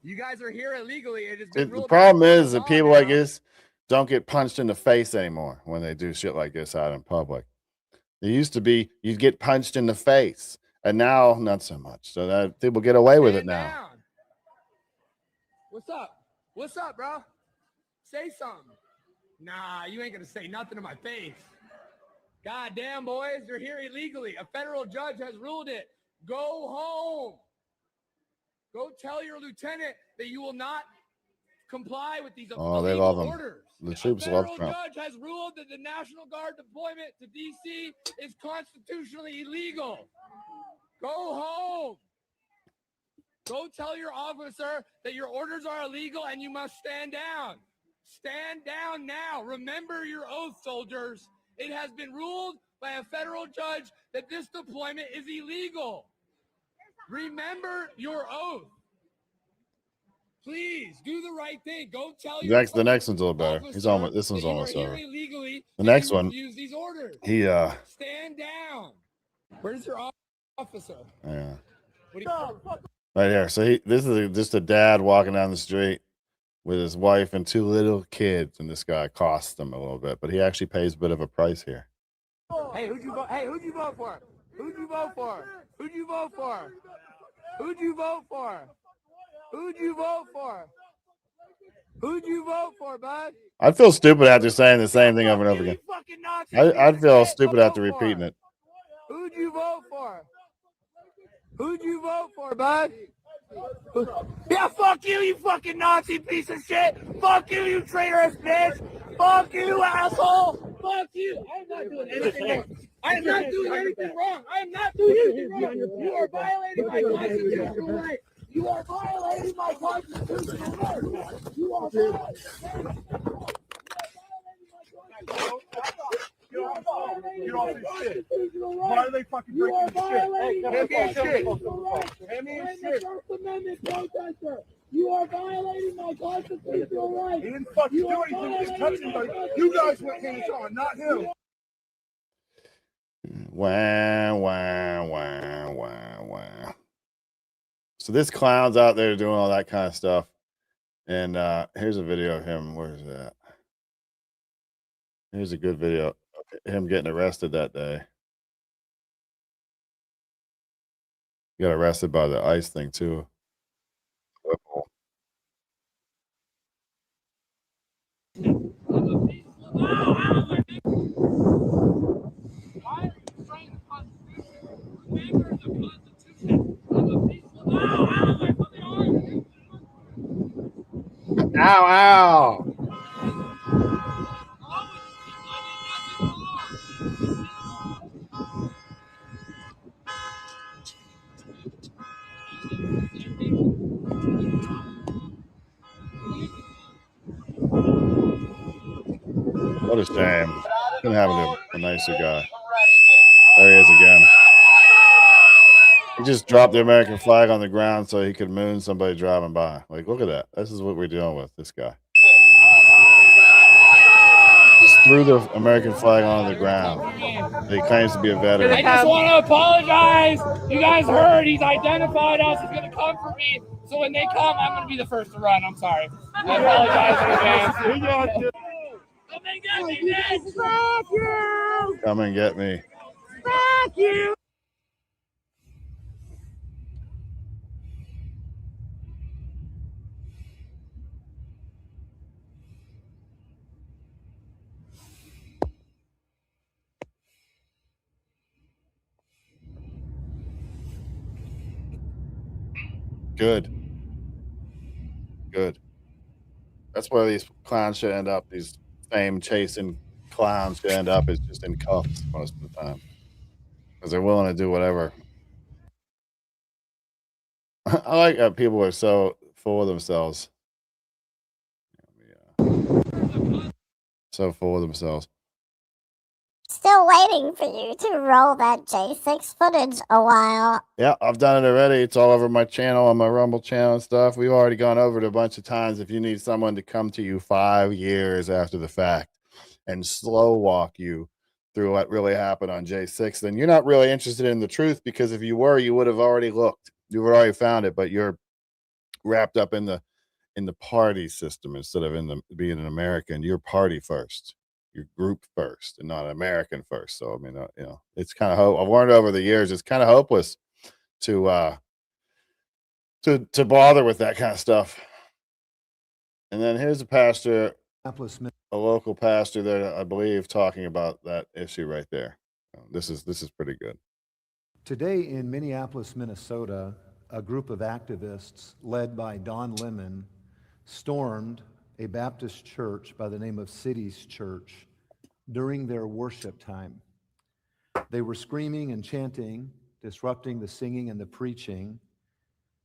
You guys are here illegally. It has been The ruled problem by is that law people now. like this don't get punched in the face anymore when they do shit like this out in public. It used to be you'd get punched in the face, and now not so much. So that people get away with it now. Down. What's up? What's up, bro? Say something. Nah, you ain't gonna say nothing to my face. God damn, boys, you're here illegally. A federal judge has ruled it. Go home. Go tell your lieutenant that you will not comply with these Oh, they illegal love him. orders. The troops love Federal Trump. judge has ruled that the National Guard deployment to D.C. is constitutionally illegal. Go home. Go tell your officer that your orders are illegal and you must stand down. Stand down now. Remember your oath, soldiers. It has been ruled by a federal judge that this deployment is illegal. Remember your oath. Please do the right thing. Go tell your The next one's a little better. He's almost. This one's almost over. The next one, these orders. he Stand down. Where's your officer? Yeah. What do you Right here. So this is just a dad walking down the street with his wife and two little kids, and this guy costs him a little bit, but he actually pays a bit of a price here. Hey, who'd you vote? Hey, who'd you vote for? Who'd you vote for? Who'd you vote for? Who'd you vote for? Who'd you vote for? Who'd you vote for, bud? I'd feel stupid after saying the same thing over and over again. I'd feel stupid after repeating it. Who'd you vote for? Who'd you vote for, bud? Yeah, fuck you, you fucking Nazi piece of shit. Fuck you, you traitorous bitch. Fuck you, asshole. Fuck you. I'm not doing anything wrong. I am not doing anything wrong. I am not doing anything wrong. You are violating my constitutional right. You are violating my constitutional right. You are violating Why are they fucking breaking the shit? Hand me his shit. First Amendment protester. You are violating my constitutional right. He didn't fucking do anything. He just touched anybody. You guys went hands on, not him. Wah, wah, wah, wah, wah. So this clown's out there doing all that kind of stuff. And here's a video of him. Where's that? Here's a good video of him getting arrested that day. He got arrested by the ICE thing too. Ow, ow. What a shame. Couldn't have a nicer guy. There he is again. He just dropped the American flag on the ground so he could moon somebody driving by. Like, look at that. This is what we're dealing with, this guy. Just threw the American flag on the ground. He claims to be a veteran. I just want to apologize. You guys heard he's identified us. He's going to come for me. So when they come, I'm going to be the first to run. I'm sorry. I apologize in advance. Come and get me, bitch. Fuck you. Come and get me. Fuck you. Good. Good. That's where these clowns should end up. These fame chasing clowns should end up is just in cuffs most of the time. Because they're willing to do whatever. I like how people are so full of themselves. So full of themselves. Still waiting for you to roll that J6 footage a while. Yeah, I've done it already. It's all over my channel, on my Rumble channel and stuff. We've already gone over it a bunch of times. If you need someone to come to you 5 years after the fact and slow walk you through what really happened on J6, then you're not really interested in the truth, because if you were, you would have already looked. You would have already found it, but you're wrapped up in the party system instead of in the being an American. You're party first, your group first, and not American first. So I mean, it's kind of I've learned over the years, it's kind of hopeless to bother with that kind of stuff. And then here's a pastor, a local pastor there, I believe, talking about that issue right there. This is pretty good. Today in Minneapolis, Minnesota, a group of activists led by Don Lemon stormed a Baptist church by the name of Cities Church during their worship time. They were screaming and chanting, disrupting the singing and the preaching,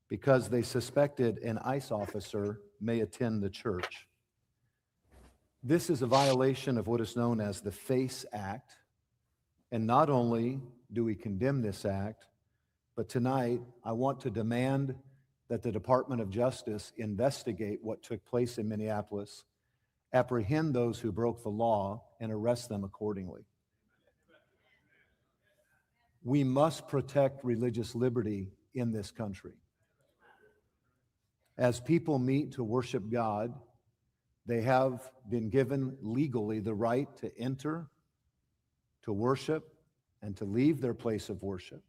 because they suspected an ICE officer may attend the church. This is a violation of what is known as the FACE Act. And not only do we condemn this act, but tonight I want to demand that the Department of Justice investigate what took place in Minneapolis, apprehend those who broke the law, and arrest them accordingly. We must protect religious liberty in this country. As people meet to worship God, they have been given legally the right to enter, to worship, and to leave their place of worship.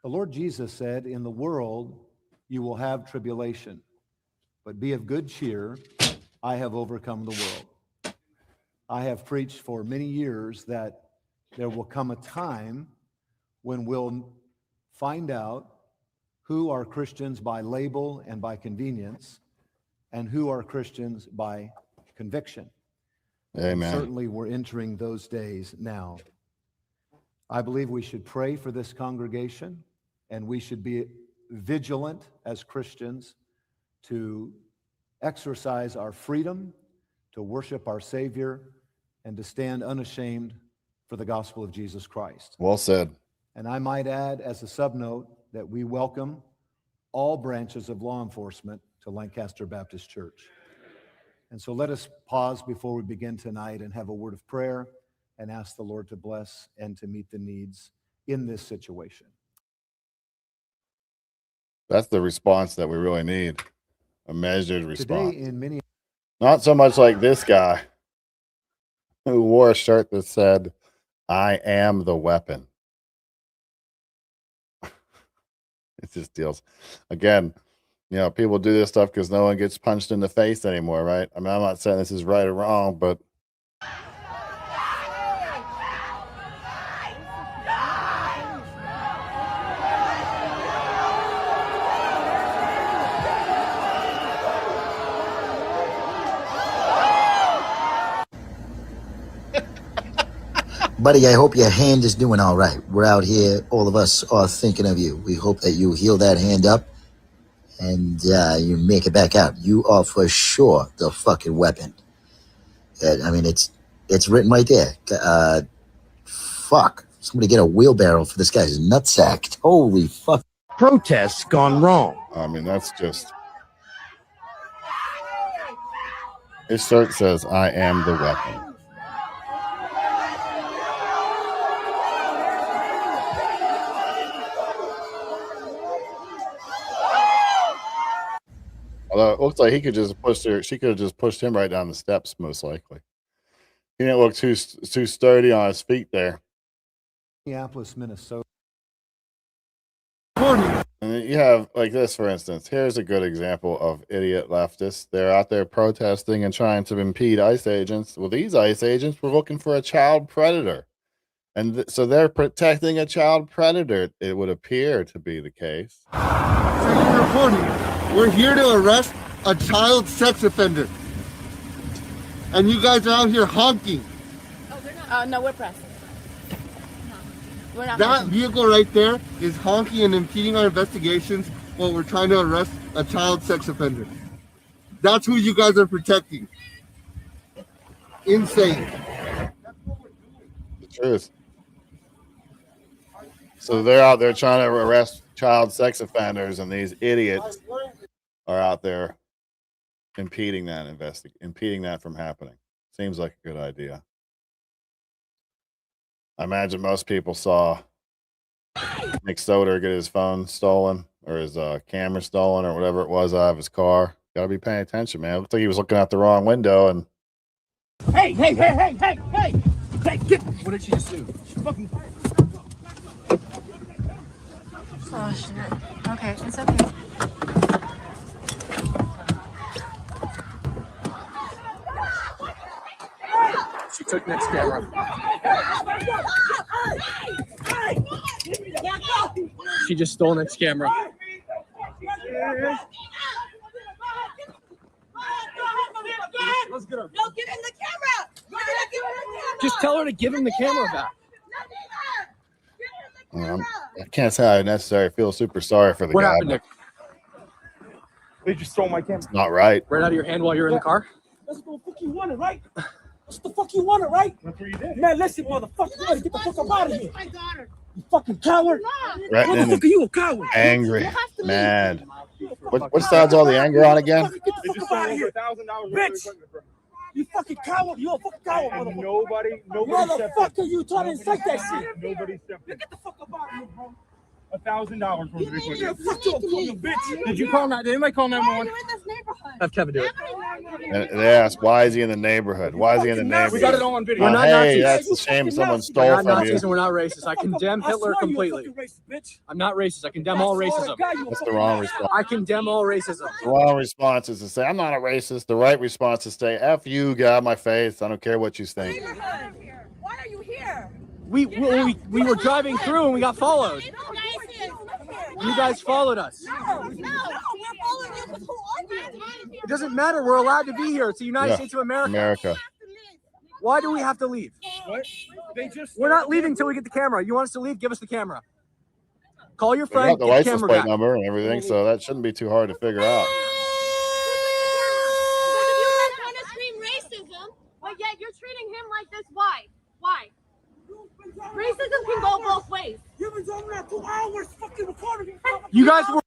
The Lord Jesus said, "In the world you will have tribulation, but be of good cheer, I have overcome the world." I have preached for many years that there will come a time when we'll find out who are Christians by label and by convenience, and who are Christians by conviction. Amen. And certainly we're entering those days now. I believe we should pray for this congregation, and we should be vigilant as Christians to exercise our freedom, to worship our Savior, and to stand unashamed for the gospel of Jesus Christ. Well said. And I might add as a subnote that we welcome all branches of law enforcement to Lancaster Baptist Church. And so let us pause before we begin tonight and have a word of prayer and ask the Lord to bless and to meet the needs in this situation. That's the response that we really need. A measured response. Today in many Not so much like this guy who wore a shirt that said, "I am the weapon." It just deals. Again, people do this stuff because no one gets punched in the face anymore, right? I mean, I'm not saying this is right or wrong, but Buddy, I hope your hand is doing all right. We're out here, all of us are thinking of you. We hope that you heal that hand up and you make it back out. You are for sure the fucking weapon. I mean, it's written right there. Fuck. Somebody get a wheelbarrow for this guy's nutsack. Holy fuck. Protests gone wrong. I mean, that's just... His shirt says, "I am the weapon." Although it looks like she could have just pushed him right down the steps, most likely. He didn't look too sturdy on his feet there. Minneapolis, Minnesota. And then you have, like this, for instance. Here's a good example of idiot leftists. They're out there protesting and trying to impede ICE agents. Well, these ICE agents were looking for a child predator. And so they're protecting a child predator, it would appear to be the case. Second reporting. We're here to arrest a child sex offender. And you guys are out here honking. Oh, they're not. No, we're pressing. No, we're not. That vehicle right there is honking and impeding our investigations while we're trying to arrest a child sex offender. That's who you guys are protecting. Insane. The truth. So they're out there trying to arrest child sex offenders, and these idiots are out there impeding that from happening. Seems like a good idea. I imagine most people saw Nick Soder get his phone stolen or his camera stolen or whatever it was out of his car. Got to be paying attention, man. It looked like he was looking out the wrong window and. Hey, get! What did she just do? She fucking. Oh shit. Okay, it's okay. She took Nick's camera. She just stole Nick's camera. Let's get her. No, give him the camera. You're gonna give him the camera. Just tell her to give him the camera back. I can't say I necessarily feel super sorry for the What guy. happened, Nick? They just stole my camera. It's not right. Right out of your hand while you're in the car? That's what the fuck you wanted, right? That's the fuck you wanted, right? That's what you did. Man, listen, motherfucker, you better get the fuck up out of here. You fucking coward. Motherfucker, you a coward. Angry, mad. What side's all the anger on again? Get the fuck out of here. Bitch. You fucking coward. You a fucking coward, motherfucker. Nobody motherfucker, you trying to incite that shit. Nobody stepped in. Get the fuck up out of here, bro. $1,000 from the You're fucking bitch. Did you call that? Did anybody call 911? You're in this neighborhood. Have Kevin do it. And they asked, why is he in the neighborhood? Why is he in the neighborhood? We got it all on video. Oh, We're not hey, Nazis. that's a shame someone stole We're from not Nazis you. and we're not racist. I condemn Hitler completely. I'm not racist. I condemn all racism. That's the wrong response. I condemn all racism. The wrong response is to say, I'm not a racist. The right response is to say, F you, get out of my face. I don't care what you think. Why are you here? We were driving through and we got followed. You guys followed us. No, we're following you, but who are you? It doesn't matter. We're allowed to be here. It's the United States of America. Why do we have to leave? What? We're not leaving till we get the camera. You want us to leave? Give us the camera. Call your They friend. got the Get the license camera plate back. number and everything, so that shouldn't be too hard to figure out. You're trying to scream racism, but yet you're treating him like this. Why? Why? Racism can go both ways. You've been over there 2 hours fucking recording. You guys were.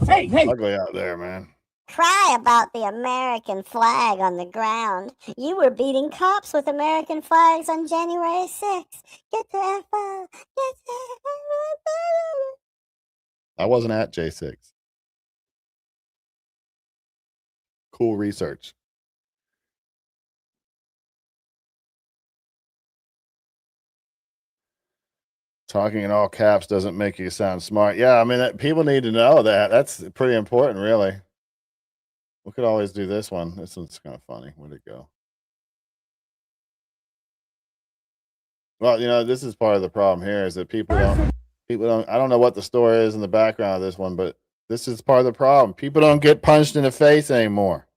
Hey. Ugly out there, man. Cry about the American flag on the ground. You were beating cops with American flags on January 6th. Get the F out. Get the F out. I wasn't at J6. Cool research. Talking in all caps doesn't make you sound smart. Yeah, I mean, people need to know that. That's pretty important, really. We could always do this one. This one's kind of funny. Where'd it go? Well, this is part of the problem here is that people don't, I don't know what the story is in the background of this one, but this is part of the problem. People don't get punched in the face anymore.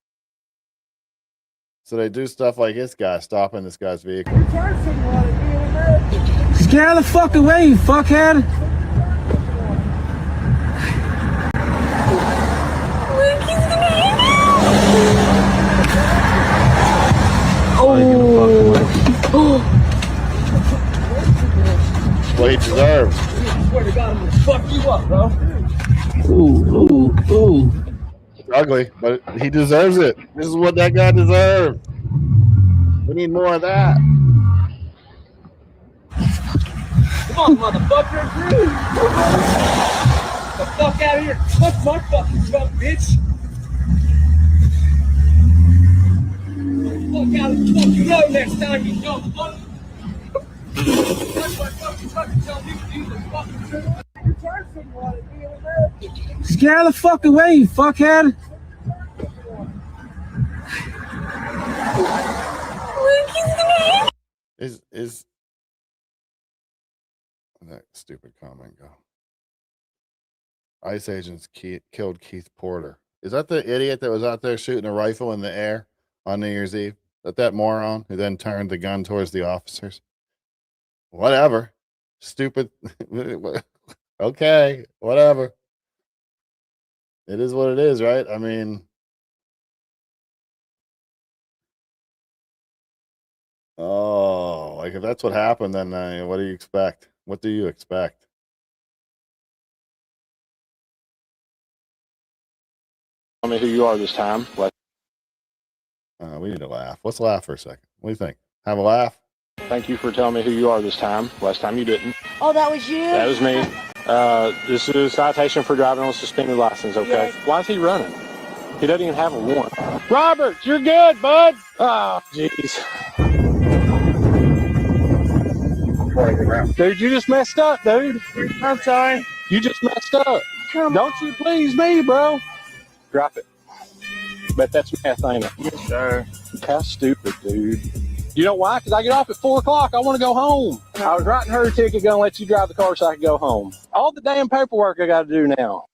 So they do stuff like this guy stopping this guy's vehicle. Scare the fuck away, you fuckhead. What he deserves. I swear to God, I'm gonna fuck you up, bro. Ooh. It's ugly, but he deserves it. This is what that guy deserved. We need more of that. Come on, motherfucker. Get the fuck out of here. Fuck my fucking truck, bitch. Fuck out of the fucking road next time, you dumb fuck. Fuck my fucking truck and tell me to use the fucking truck. Scare the fuck away, you fuckhead. Is that stupid comment go? ICE agents killed Keith Porter. Is that the idiot that was out there shooting a rifle in the air on New Year's Eve? Is that moron who then turned the gun towards the officers? Whatever. Stupid. Okay, whatever. It is what it is, right? I mean, like if that's what happened, then what do you expect? What do you expect? Tell me who you are this time. We need to laugh. Let's laugh for a second. What do you think? Have a laugh? Thank you for telling me who you are this time. Last time you didn't. Oh, that was you? That was me. This is citation for driving on a suspended license, okay? Yes. Why is he running? He doesn't even have a warrant. Robert, you're good, bud. Oh, jeez. Dude, you just messed up, dude. I'm sorry. You just messed up. Don't you please me, bro. Drop it. Bet that's meth, ain't it? Yes, sir. How stupid, dude. You know why? Because I get off at 4 o'clock. I want to go home. I was writing her a ticket, going to let you drive the car so I could go home. All the damn paperwork I got to do now.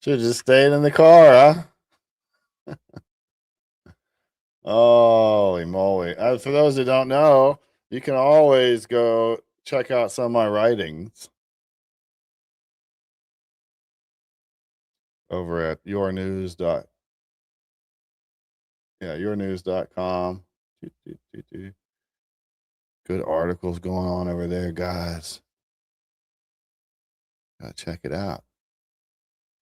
Should have just stayed in the car, huh? Holy moly. For those who don't know, you can always go check out some of my writings over at yournews.com. yournews.com. Good articles going on over there, guys. Gotta check it out.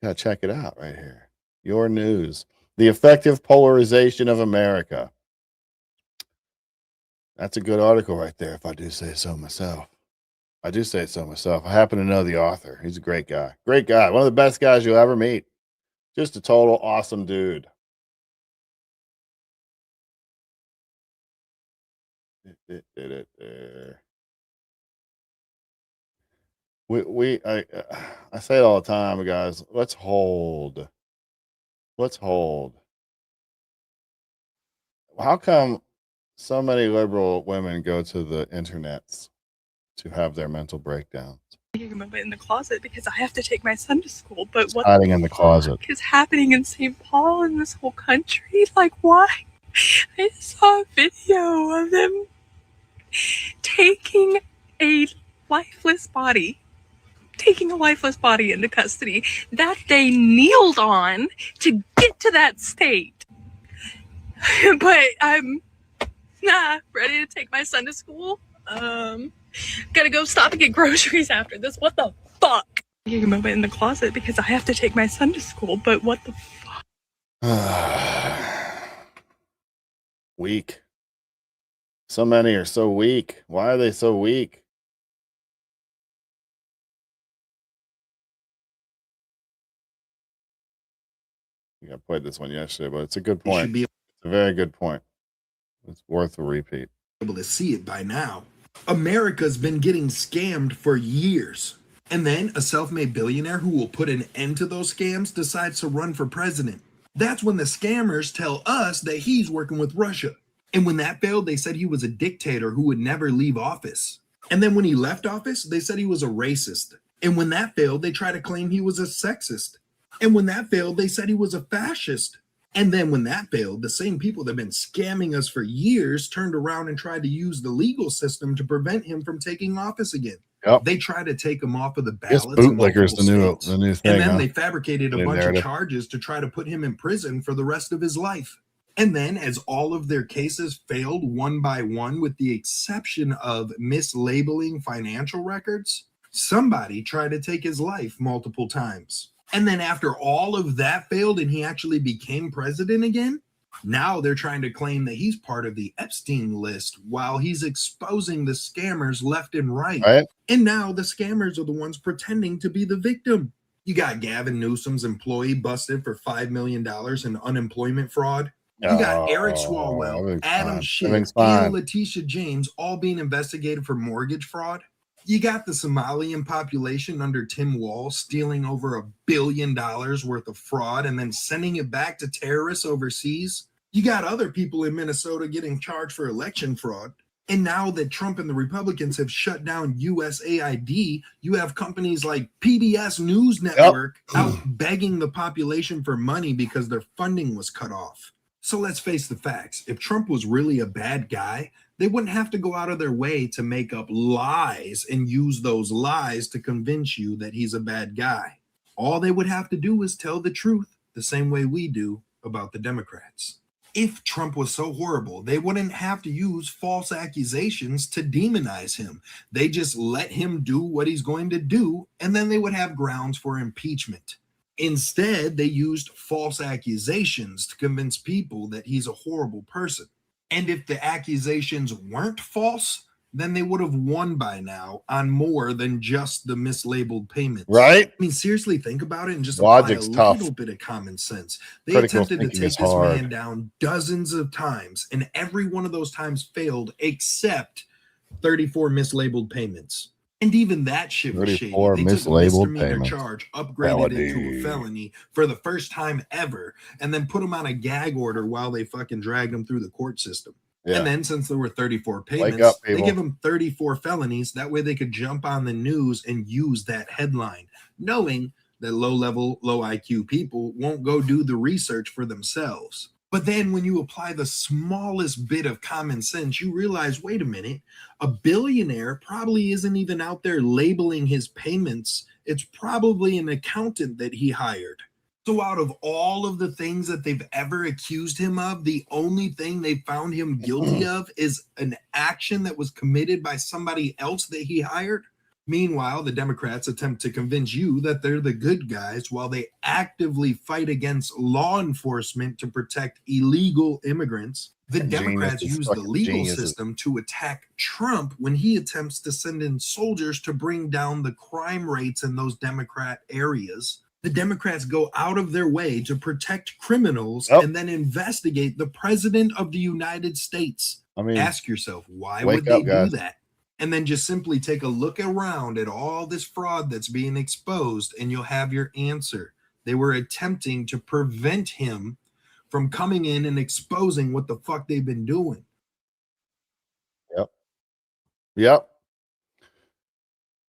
Gotta check it out right here. Your News. The effective polarization of America. That's a good article right there, if I do say so myself. I do say so myself. I happen to know the author. He's a great guy. Great guy. One of the best guys you'll ever meet. Just a total awesome dude. I say it all the time, guys. Let's hold. How come so many liberal women go to the internets to have their mental breakdowns? In the closet because I have to take my son to school. But what Hiding in the closet. is happening in St. Paul and this whole country? Like, why? I saw a video of them taking a lifeless body into custody that they kneeled on to get to that state. But I'm not ready to take my son to school. Gotta go stop and get groceries after this. What the fuck? You can move it in the closet because I have to take my son to school, but what the fuck? Weak. So many are so weak. Why are they so weak? I played this one yesterday, but it's a good point. It's a very good point. It's worth a repeat. Able to see it by now. America's been getting scammed for years. And then a self-made billionaire who will put an end to those scams decides to run for president. That's when the scammers tell us that he's working with Russia. And when that failed, they said he was a dictator who would never leave office. And then when he left office, they said he was a racist. And when that failed, they tried to claim he was a sexist. And when that failed, they said he was a fascist. And then when that failed, the same people that have been scamming us for years turned around and tried to use the legal system to prevent him from taking office again. Yep. They tried to take him off of the Yes, ballots. in bootlickers, the multiple new states. thing. And then huh? they fabricated a New bunch narrative. of charges to try to put him in prison for the rest of his life. And then as all of their cases failed one by one, with the exception of mislabeling financial records, somebody tried to take his life multiple times. And then after all of that failed and he actually became president again, now they're trying to claim that he's part of the Epstein list while he's exposing the scammers left and right. And now the scammers are the ones pretending to be the victim. You got Gavin Newsom's employee busted for $5 million in unemployment fraud. You got Eric Swalwell, Adam Schiff, and Letitia James all being investigated for mortgage fraud. You got the Somalian population under Tim Walz stealing over $1 billion worth of fraud and then sending it back to terrorists overseas. You got other people in Minnesota getting charged for election fraud. And now that Trump and the Republicans have shut down USAID, you have companies like PBS News Network out begging the population for money because their funding was cut off. So let's face the facts. If Trump was really a bad guy, they wouldn't have to go out of their way to make up lies and use those lies to convince you that he's a bad guy. All they would have to do is tell the truth, the same way we do about the Democrats. If Trump was so horrible, they wouldn't have to use false accusations to demonize him. They just let him do what he's going to do, and then they would have grounds for impeachment. Instead, they used false accusations to convince people that he's a horrible person. And if the accusations weren't false, then they would have won by now on more than just the mislabeled payments. Right? I mean, seriously, think about it and just Logic's apply a tough. little bit of common sense. They Critical attempted to thinking take is this hard. man down dozens of times, and every one of those times failed except 34 mislabeled payments. And even that shit was shady. 34 They took a mislabeled misdemeanor payments. charge, upgraded it to Felony. a felony for the first time ever, and then put him on a gag order while they fucking dragged him through the court system. Yeah. And then since there were 34 Wake payments, up, they people. give him 34 felonies. That way they could jump on the news and use that headline, knowing that low-level, low-IQ people won't go do the research for themselves. But then when you apply the smallest bit of common sense, you realize, wait a minute, a billionaire probably isn't even out there labeling his payments. It's probably an accountant that he hired. So out of all of the things that they've ever accused him of, the only thing they found him guilty of is an action that was committed by somebody else that he hired. Meanwhile, the Democrats attempt to convince you that they're the good guys while they actively fight against law enforcement to protect illegal immigrants. The Democrats use the legal system to attack Trump when he attempts to send in soldiers to bring down the crime rates in those Democrat areas. The Democrats go out of their way to protect criminals and then investigate the president of the United States. I mean, ask yourself, why wake would they up, guys. do that? And then just simply take a look around at all this fraud that's being exposed, and you'll have your answer. They were attempting to prevent him from coming in and exposing what the fuck they've been doing. Yep. Yep.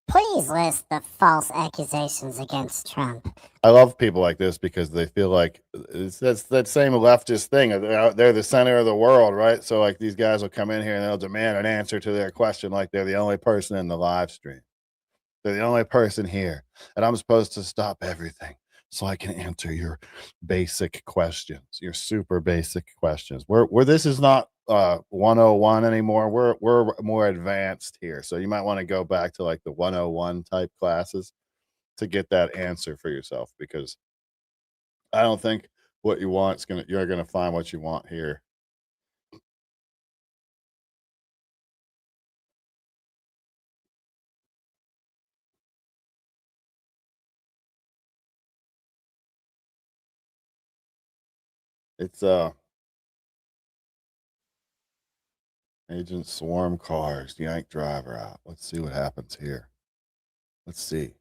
Please list the false accusations against Trump. I love people like this because they feel like that's that same leftist thing. They're the center of the world, right? So like these guys will come in here and they'll demand an answer to their question like they're the only person in the live stream. They're the only person here. And I'm supposed to stop everything so I can answer your basic questions, your super basic questions. Where this is not 101 anymore. We're more advanced here. So you might want to go back to like the 101 type classes to get that answer for yourself, because I don't think what you want is you're gonna find what you want here. It's agent swarm cars, yank driver out. Let's see what happens here. Let's see.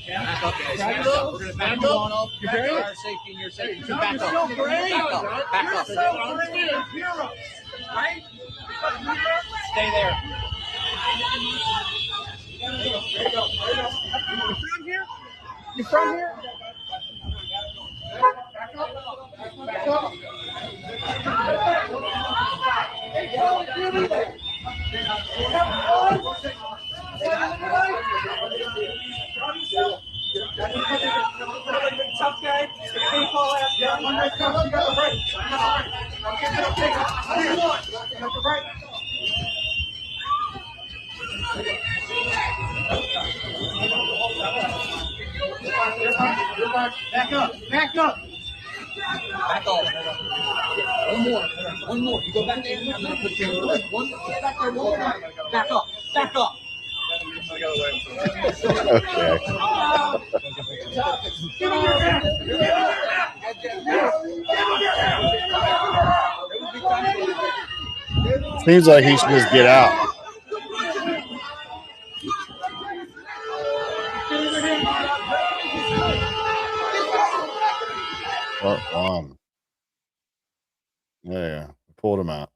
Back up, guys. Back up. We're going to back you on up. You're very our safety and your safety. So back up. Back up. Back up. Right? Stay there. There you go. You from here? You from here? Back up. Back up. Tough guy. Back up. Back up. Back off. One more. One more. You go back there. I'm going to put you in. One more. Back there. One more. Back up. Back up. Okay. Seems like he should just get out. Yeah, pulled him out.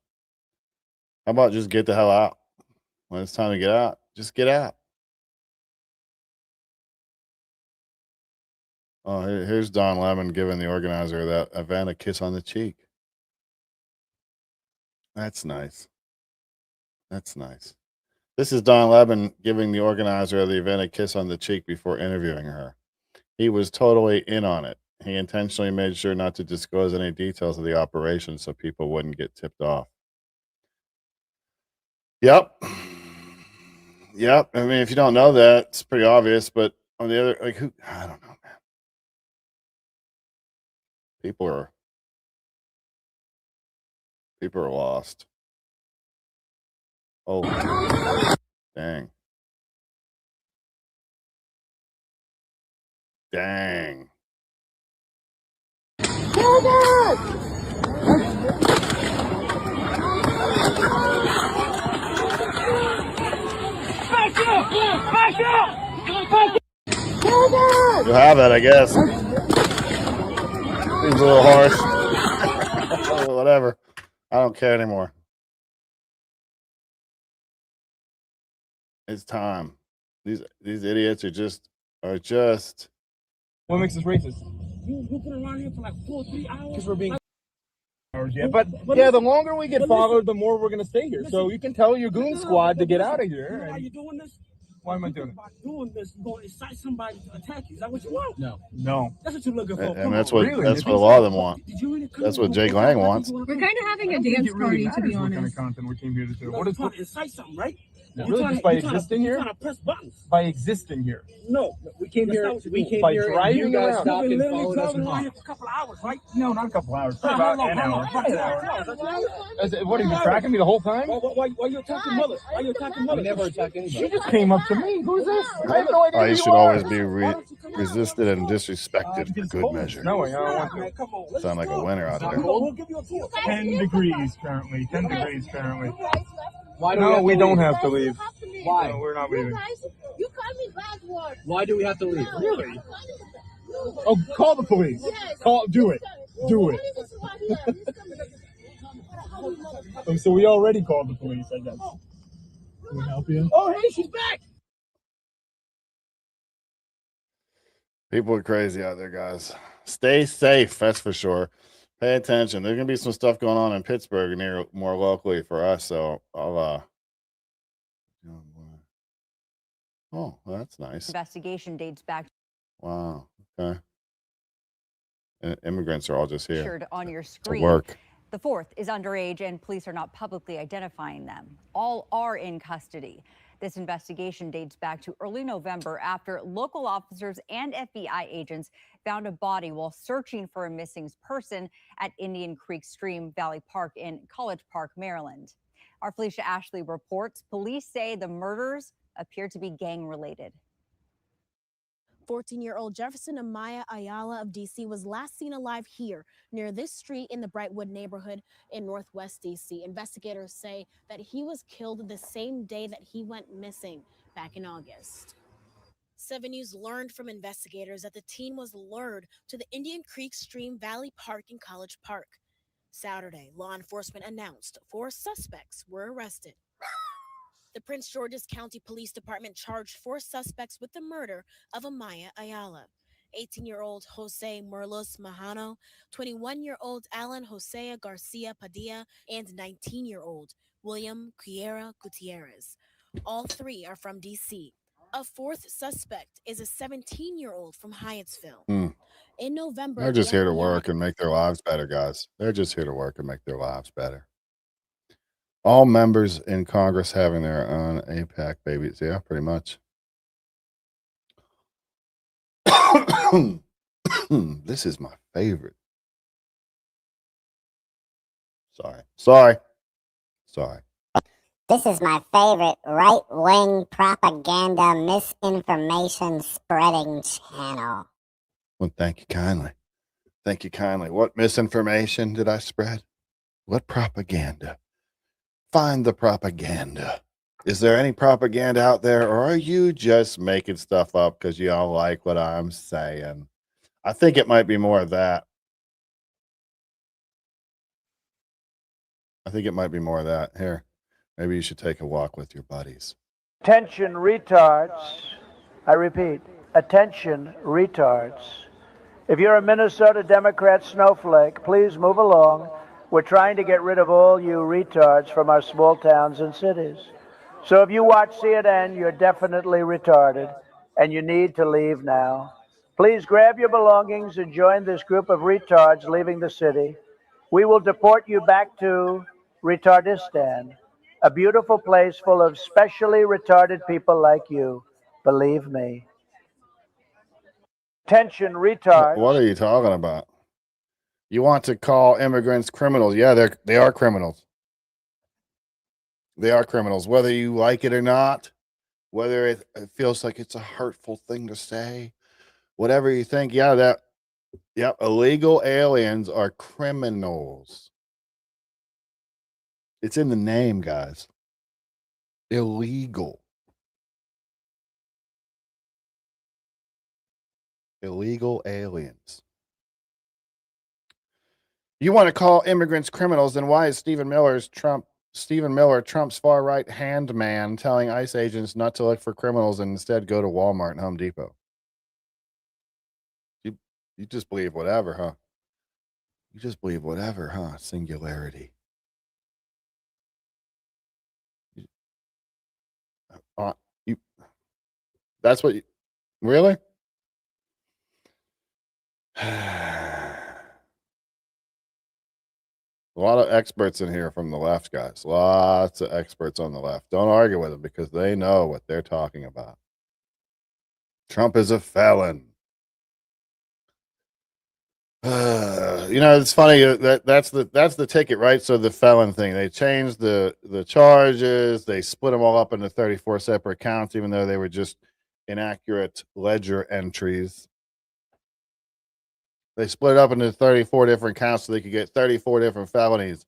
How about just get the hell out? When it's time to get out, just get out. Oh, here's Don Lemon giving the organizer of that event a kiss on the cheek. That's nice. That's nice. This is Don Lemon giving the organizer of the event a kiss on the cheek before interviewing her. He was totally in on it. He intentionally made sure not to disclose any details of the operation so people wouldn't get tipped off. Yep. Yep. I mean, if you don't know that, it's pretty obvious. But on the other, like, I don't know, man. People are lost. Oh, dang. Dang. You have it, I guess. Seems a little harsh. Whatever. I don't care anymore. It's time. These idiots are just. What makes us racist? You been around here for like 4 or 3 hours? Because we're being. Yeah, but yeah, the longer we get followed, the more we're gonna stay here. So you can tell your goon squad to get out of here. You know why you doing this? Why am I doing it? By doing this, you're going to incite somebody to attack you. Is that what you want? No. That's what you're looking for. And that's what a lot of them want. That's what Jake Lang wants. We're kind of having a dance party, to be What kind of honest. content we came here to do? What is trying to incite something, right? No. Really, just by existing here? You're trying to press buttons. By existing here. No, we came here. We came By here. driving You guys around. stopped and followed us around here for a couple hours, right? No, not a couple hours. About an hour. What are you tracking me the whole time? Why you attacking mothers? Why you attacking mothers? We never attacked anybody. She just came up to me. Who's this? I have no idea. You should always be resisted and disrespected for good measure. No, I don't want to. Sound like a winner out there. 10 degrees currently. 10 degrees currently. Why No, we don't have to leave. Why? No, we're not leaving. You call me bad words. Why do we have to leave? Really? Oh, call the police. Do it. So we already called the police, I guess. Can we help you? Oh, hey, she's back. People are crazy out there, guys. Stay safe, that's for sure. Pay attention. There's gonna be some stuff going on in Pittsburgh and here more locally for us. So I'll oh, well, that's nice. Investigation dates back. Wow. Okay. And immigrants are all just here Pictured on your to screen. work. The fourth is underage, and police are not publicly identifying them. All are in custody. This investigation dates back to early November after local officers and FBI agents found a body while searching for a missing person at Indian Creek Stream Valley Park in College Park, Maryland. Our Felicia Ashley reports police say the murders appear to be gang-related. 14-year-old Jefferson Amaya Ayala of D.C. was last seen alive here near this street in the Brightwood neighborhood in Northwest D.C. Investigators say that he was killed the same day that he went missing back in August. 7 News learned from investigators that the teen was lured to the Indian Creek Stream Valley Park in College Park. Saturday, law enforcement announced 4 suspects were arrested. The Prince George's County Police Department charged 4 suspects with the murder of Amaya Ayala. 18-year-old Jose Merlos Mahano, 21-year-old Alan Josea Garcia Padilla, and 19-year-old William Quiera Gutierrez. All 3 are from D.C. A 4th suspect is a 17-year-old from Hyattsville. In November, They're just here to work and make their lives better, guys. They're just here to work and make their lives better. All members in Congress having their own APAC babies. Yeah, pretty much. This is my favorite. Sorry. This is my favorite right-wing propaganda misinformation spreading channel. Well, thank you kindly. What misinformation did I spread? What propaganda? Find the propaganda. Is there any propaganda out there, or are you just making stuff up because you all like what I'm saying? I think it might be more of that. Here, maybe you should take a walk with your buddies. Attention retards. I repeat, attention retards. If you're a Minnesota Democrat snowflake, please move along. We're trying to get rid of all you retards from our small towns and cities. So if you watch CNN, you're definitely retarded, and you need to leave now. Please grab your belongings and join this group of retards leaving the city. We will deport you back to Retardistan, a beautiful place full of specially retarded people like you. Believe me. Attention, retards. What are you talking about? You want to call immigrants criminals? Yeah, they are criminals. They are criminals, whether you like it or not, whether it feels like it's a hurtful thing to say, whatever you think. Yeah, illegal aliens are criminals. It's in the name, guys. Illegal. Illegal aliens. You want to call immigrants criminals, then why is Stephen Miller, Trump's far right hand man, telling ICE agents not to look for criminals and instead go to Walmart and Home Depot? You just believe whatever, huh? You just believe whatever, huh? Singularity. You. That's what you really? A lot of experts in here from the left, guys. Lots of experts on the left. Don't argue with them because they know what they're talking about. Trump is a felon. It's funny that's the ticket, right? So the felon thing, they changed the charges. They split them all up into 34 separate counts, even though they were just inaccurate ledger entries. They split up into 34 different counts so they could get 34 different felonies.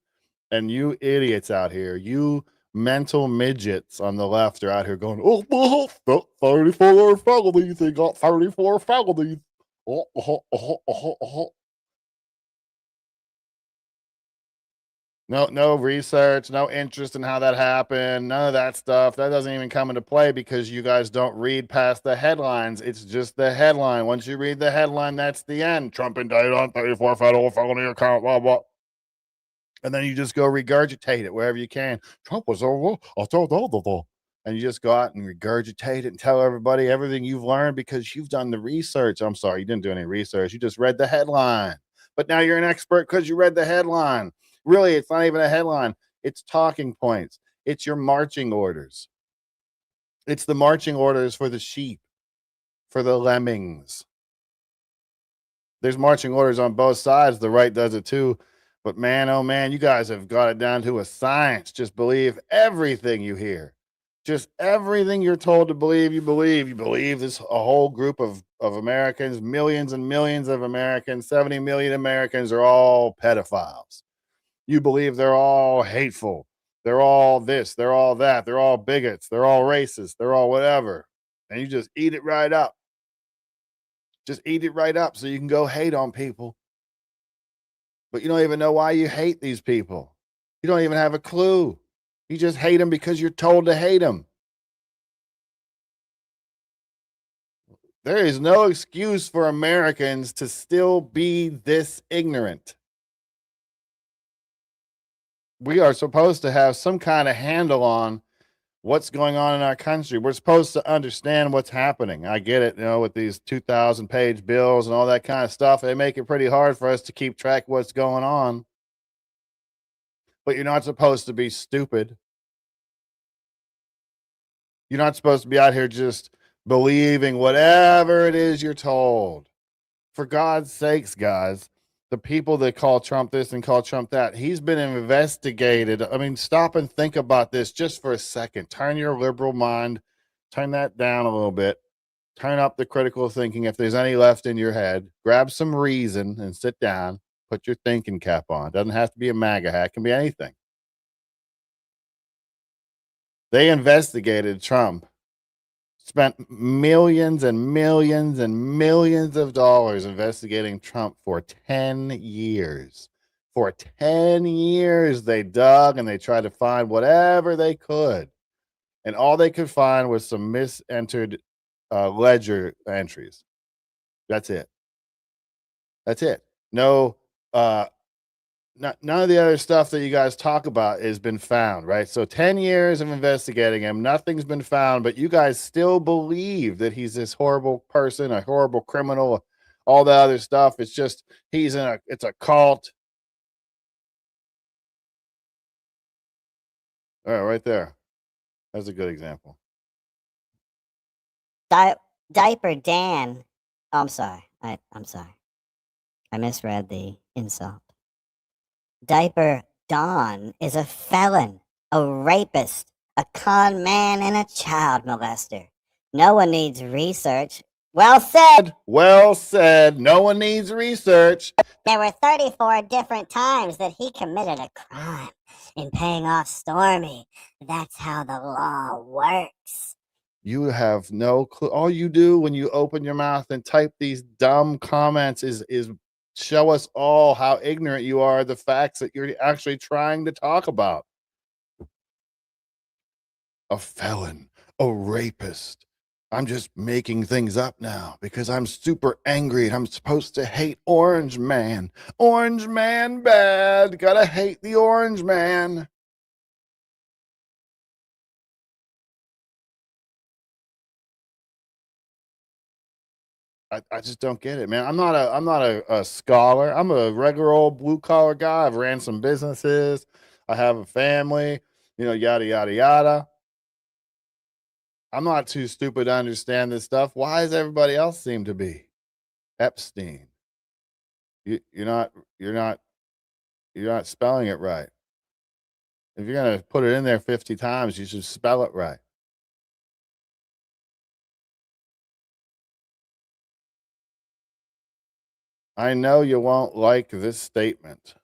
And you idiots out here, you mental midgets on the left are out here going, 34 felonies. They got 34 felonies. No research, no interest in how that happened, none of that stuff. That doesn't even come into play because you guys don't read past the headlines. It's just the headline. Once you read the headline, that's the end. Trump indicted on 34 federal felony account, blah, blah. And then you just go regurgitate it wherever you can. Trump was over. And you just go out and regurgitate it and tell everybody everything you've learned because you've done the research. I'm sorry, you didn't do any research. You just read the headline. But now you're an expert because you read the headline. Really, it's not even a headline. It's talking points. It's your marching orders. It's the marching orders for the sheep, for the lemmings. There's marching orders on both sides. The right does it too. But man, oh man, you guys have got it down to a science. Just believe everything you hear. Just everything you're told to believe, you believe. You believe this a whole group of Americans, millions and millions of Americans, 70 million Americans are all pedophiles. You believe they're all hateful. They're all this, they're all that, they're all bigots, they're all racist, they're all whatever. And you just eat it right up. Just eat it right up so you can go hate on people. But you don't even know why you hate these people. You don't even have a clue. You just hate them because you're told to hate them. There is no excuse for Americans to still be this ignorant. We are supposed to have some kind of handle on what's going on in our country. We're supposed to understand what's happening. I get it, with these 2,000-page bills and all that kind of stuff. They make it pretty hard for us to keep track of what's going on. But you're not supposed to be stupid. You're not supposed to be out here just believing whatever it is you're told. For God's sakes, guys, the people that call Trump this and call Trump that, he's been investigated. I mean, stop and think about this just for a second. Turn your liberal mind, turn that down a little bit. Turn up the critical thinking if there's any left in your head. Grab some reason and sit down. Put your thinking cap on. It doesn't have to be a MAGA hat. It can be anything. They investigated Trump, spent millions and millions and millions of dollars investigating Trump for 10 years. For 10 years, they dug and they tried to find whatever they could. And all they could find was some misentered ledger entries. That's it. That's it. No, none of the other stuff that you guys talk about has been found, right? So 10 years of investigating him, nothing's been found, but you guys still believe that he's this horrible person, a horrible criminal, all the other stuff. It's just it's a cult. All right there. That's a good example. Diaper Dan. Oh, I'm sorry. I'm sorry. I misread the insult. Diaper Don is a felon, a rapist, a con man, and a child molester. No one needs research. Well said. Well said. No one needs research. There were 34 different times that he committed a crime in paying off Stormy. That's how the law works. You have no clue. All you do when you open your mouth and type these dumb comments is show us all how ignorant you are of the facts that you're actually trying to talk about. A felon, a rapist. I'm just making things up now because I'm super angry and I'm supposed to hate Orange Man. Orange Man bad. Gotta hate the Orange Man. I just don't get it, man. I'm not a scholar. I'm a regular old blue collar guy. I've ran some businesses. I have a family, yada yada yada. I'm not too stupid to understand this stuff. Why does everybody else seem to be? Epstein. You're not spelling it right. If you're gonna put it in there 50 times, you should spell it right. I know you won't like this statement.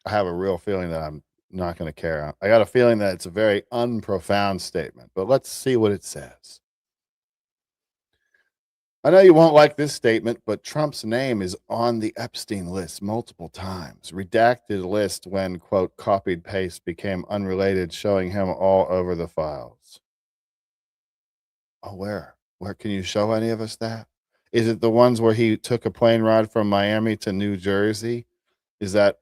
I have a real feeling that I'm not going to care. I got a feeling that it's a very unprofound statement, but let's see what it says. I know you won't like this statement, but Trump's name is on the Epstein list multiple times. Redacted list when, quote, copied paste became unrelated, showing him all over the files. Oh, where? Where can you show any of us that? Is it the ones where he took a plane ride from Miami to New Jersey? Is that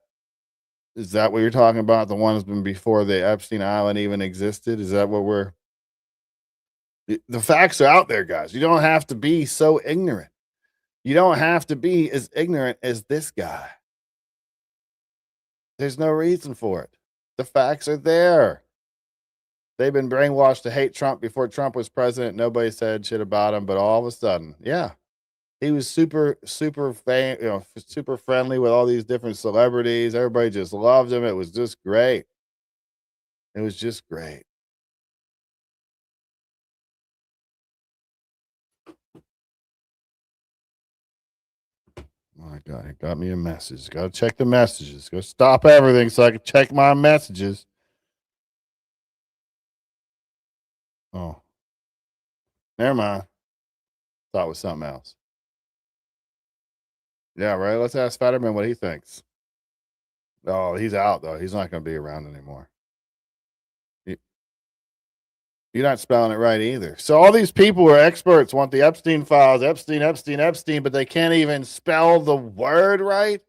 what you're talking about? The ones been before the Epstein Island even existed? Is that what the facts are out there, guys. You don't have to be so ignorant. You don't have to be as ignorant as this guy. There's no reason for it. The facts are there. They've been brainwashed to hate Trump before Trump was president. Nobody said shit about him, but all of a sudden, yeah. He was super super friendly with all these different celebrities. Everybody just loved him. It was just great. It was just great. Oh my God, it got me a message. Got to check the messages. Go stop everything so I can check my messages. Oh, never mind. Thought it was something else. Yeah, right. Let's ask Fetterman what he thinks. Oh, he's out though. He's not going to be around anymore. You're not spelling it right either. So all these people who are experts want the Epstein files, Epstein, but they can't even spell the word right.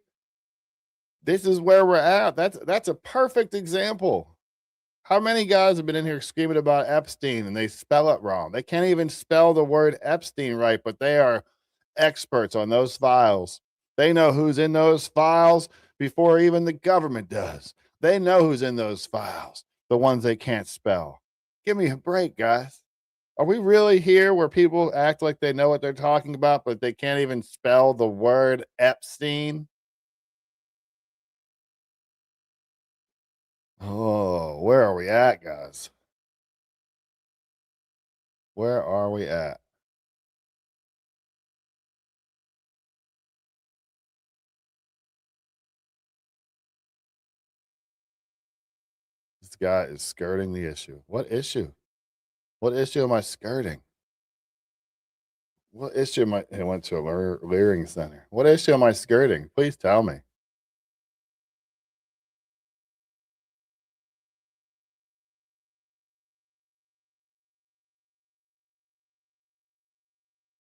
This is where we're at. That's a perfect example. How many guys have been in here screaming about Epstein and they spell it wrong? They can't even spell the word Epstein right, but they are experts on those files. They know who's in those files before even the government does. They know who's in those files, the ones they can't spell. Give me a break, guys. Are we really here where people act like they know what they're talking about, but they can't even spell the word Epstein? Oh, where are we at, guys? Where are we at? This guy is skirting the issue. What issue? What issue am I skirting? What issue am I? I went to a leering center. What issue am I skirting? Please tell me.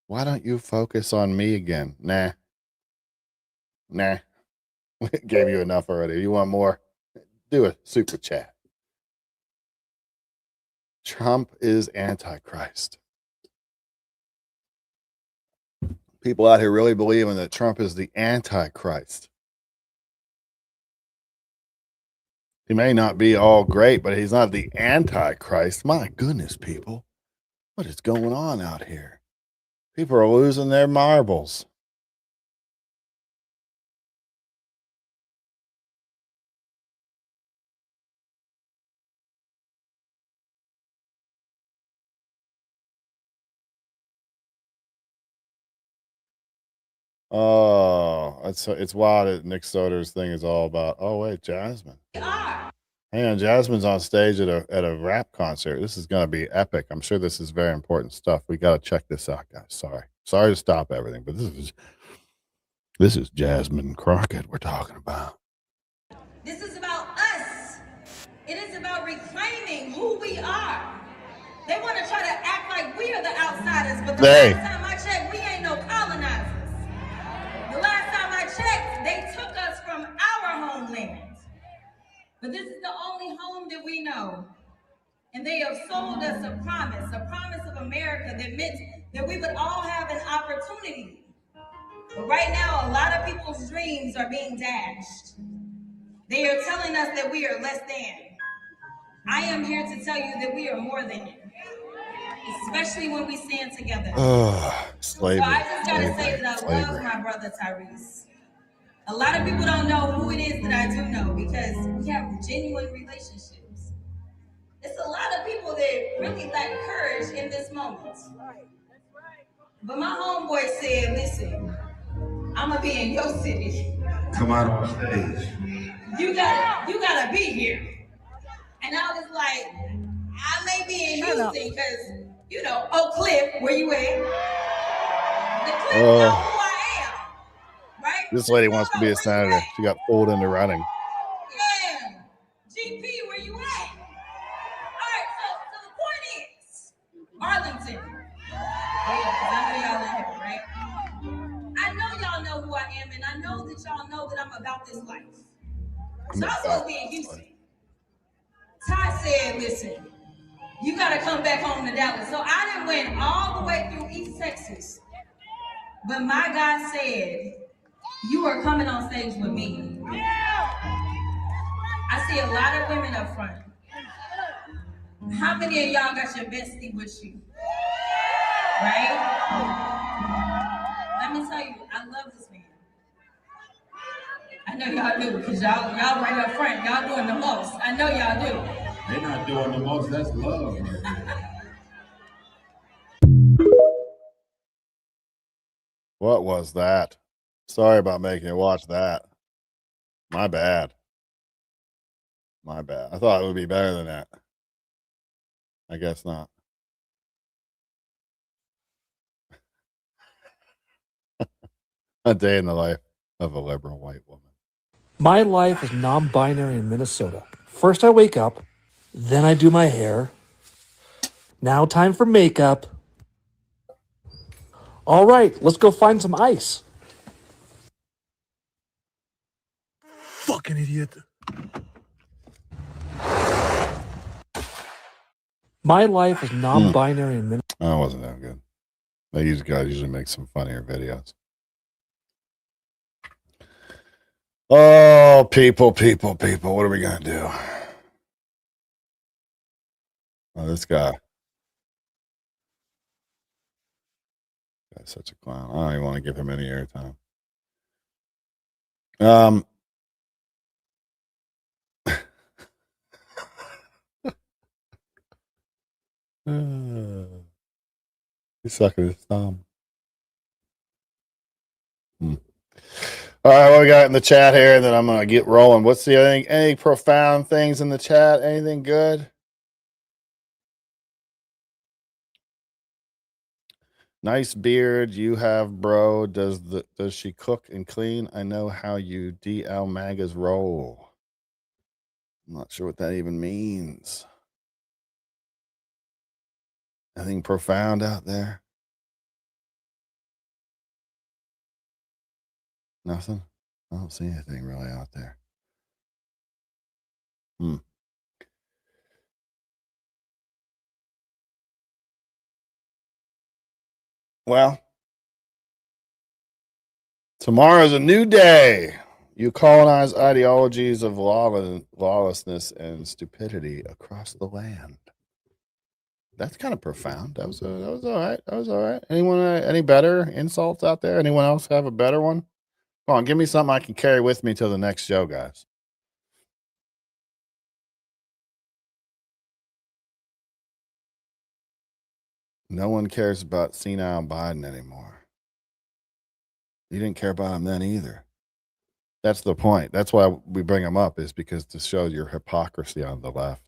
Why don't you focus on me again? Nah. Nah. Gave you enough already. You want more? Do a super chat. Trump is Antichrist. People out here really believing that Trump is the Antichrist. He may not be all great, but he's not the Antichrist. My goodness, people. What is going on out here? People are losing their marbles. Oh, it's wild that Nick Soder's thing is all about. Oh wait, Jasmine. Hang on, Jasmine's on stage at a rap concert. This is gonna be epic. I'm sure this is very important stuff. We gotta check this out, guys. Sorry to stop everything, but this is Jasmine Crockett we're talking about. This is about us. It is about reclaiming who we are. They want to try to act like we are the outsiders, but the last time I checked, we ain't no colonizers. The last time I checked, they took us from our homeland. But this is the only home that we know. And they have sold us a promise of America that meant that we would all have an opportunity. But right now, a lot of people's dreams are being dashed. They are telling us that we are less than. I am here to tell you that we are more than, especially when we stand together. Slavery. So I just gotta say that I love my brother Tyrese. A lot of people don't know who it is that I do know because we have genuine relationships. It's a lot of people that really lack courage in this moment. But my homeboy said, listen, I'm gonna be in your city. Come out on stage. You gotta be here. And I was like, I may be in Houston because, Oak Cliff, where you at? The Cliff know who I am, right? This lady wants to be a senator. She got pulled into running. Yeah. GP, where you at? All right, so the point is, Arlington. I know y'all in here, right? I know y'all know who I am, and I know that y'all know that I'm about this life. So I'm supposed to be in Houston. Ty said, listen, you got to come back home to Dallas. So I done went all the way through East Texas. But my God said, you are coming on stage with me. I see a lot of women up front. How many of y'all got your bestie with you? Right? Let me tell you, I love this man. I know y'all do, because y'all right up front. Y'all doing the most. I know y'all do. They're not doing the most. That's love. What was that? Sorry about making you watch that. My bad. I thought it would be better than that. I guess not. A day in the life of a liberal white woman. My life is non-binary in Minnesota. First I wake up, then I do my hair. Now time for makeup. All right, let's go find some ice. Fucking idiot. My life is non-binary in Minnesota. That wasn't that good. These guys usually make some funnier videos. Oh, people. What are we going to do? Oh, this guy. That's such a clown. I don't even want to give him any airtime. He's sucking his thumb. All right, what we got in the chat here, and then I'm gonna get rolling. What's the any profound things in the chat? Anything good? Nice beard you have, bro. Does she cook and clean? I know how you DL magas roll. I'm not sure what that even means. Anything profound out there? Nothing? I don't see anything really out there. Well, tomorrow's a new day. You colonize ideologies of lawlessness and stupidity across the land. That's kind of profound. That was all right. That was all right. Anyone any better insults out there? Anyone else have a better one? Come on, give me something I can carry with me till the next show, guys. No one cares about senile Biden anymore. You didn't care about him then either. That's the point. That's why we bring him up, is because to show your hypocrisy on the left.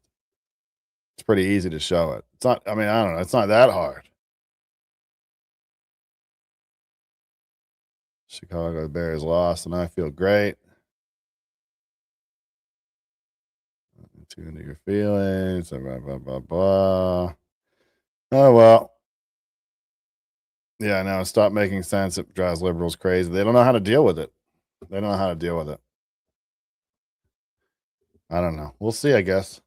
It's pretty easy to show it. It's not, I mean, I don't know. It's not that hard. Chicago Bears lost, and I feel great. Tune into your feelings, blah, blah, blah, blah. Oh, well. Yeah, no, stop making sense. It drives liberals crazy. They don't know how to deal with it. They don't know how to deal with it. I don't know. We'll see, I guess.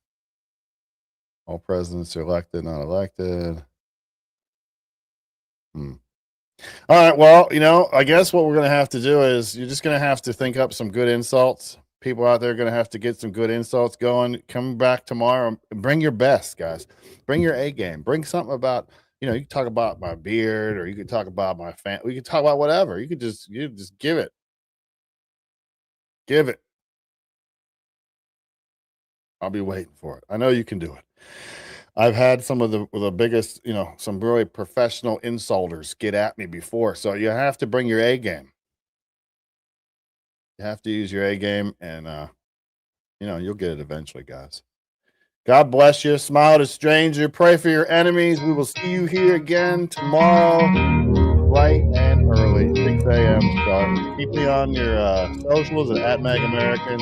All presidents are elected, not elected. All right. Well, I guess what we're going to have to do is you're just going to have to think up some good insults. People out there are going to have to get some good insults going. Come back tomorrow and bring your best, guys. Bring your A game. Bring something about, you can talk about my beard, or you could talk about my family. We could talk about whatever. You just give it. Give it. I'll be waiting for it. I know you can do it. I've had some of the biggest, some really professional insulters get at me before. So you have to bring your A game. You have to use your A game, and, you'll get it eventually, guys. God bless you. Smile at a stranger. Pray for your enemies. We will see you here again tomorrow, bright and early, 6 a.m. start. Keep me on your socials at Mag Americans.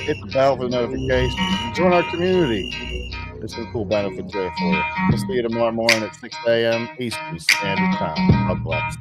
Hit the bell for the notifications. Join our community. There's some cool benefits there for you. We'll see you tomorrow morning at 6 a.m. Eastern Standard Time. God bless.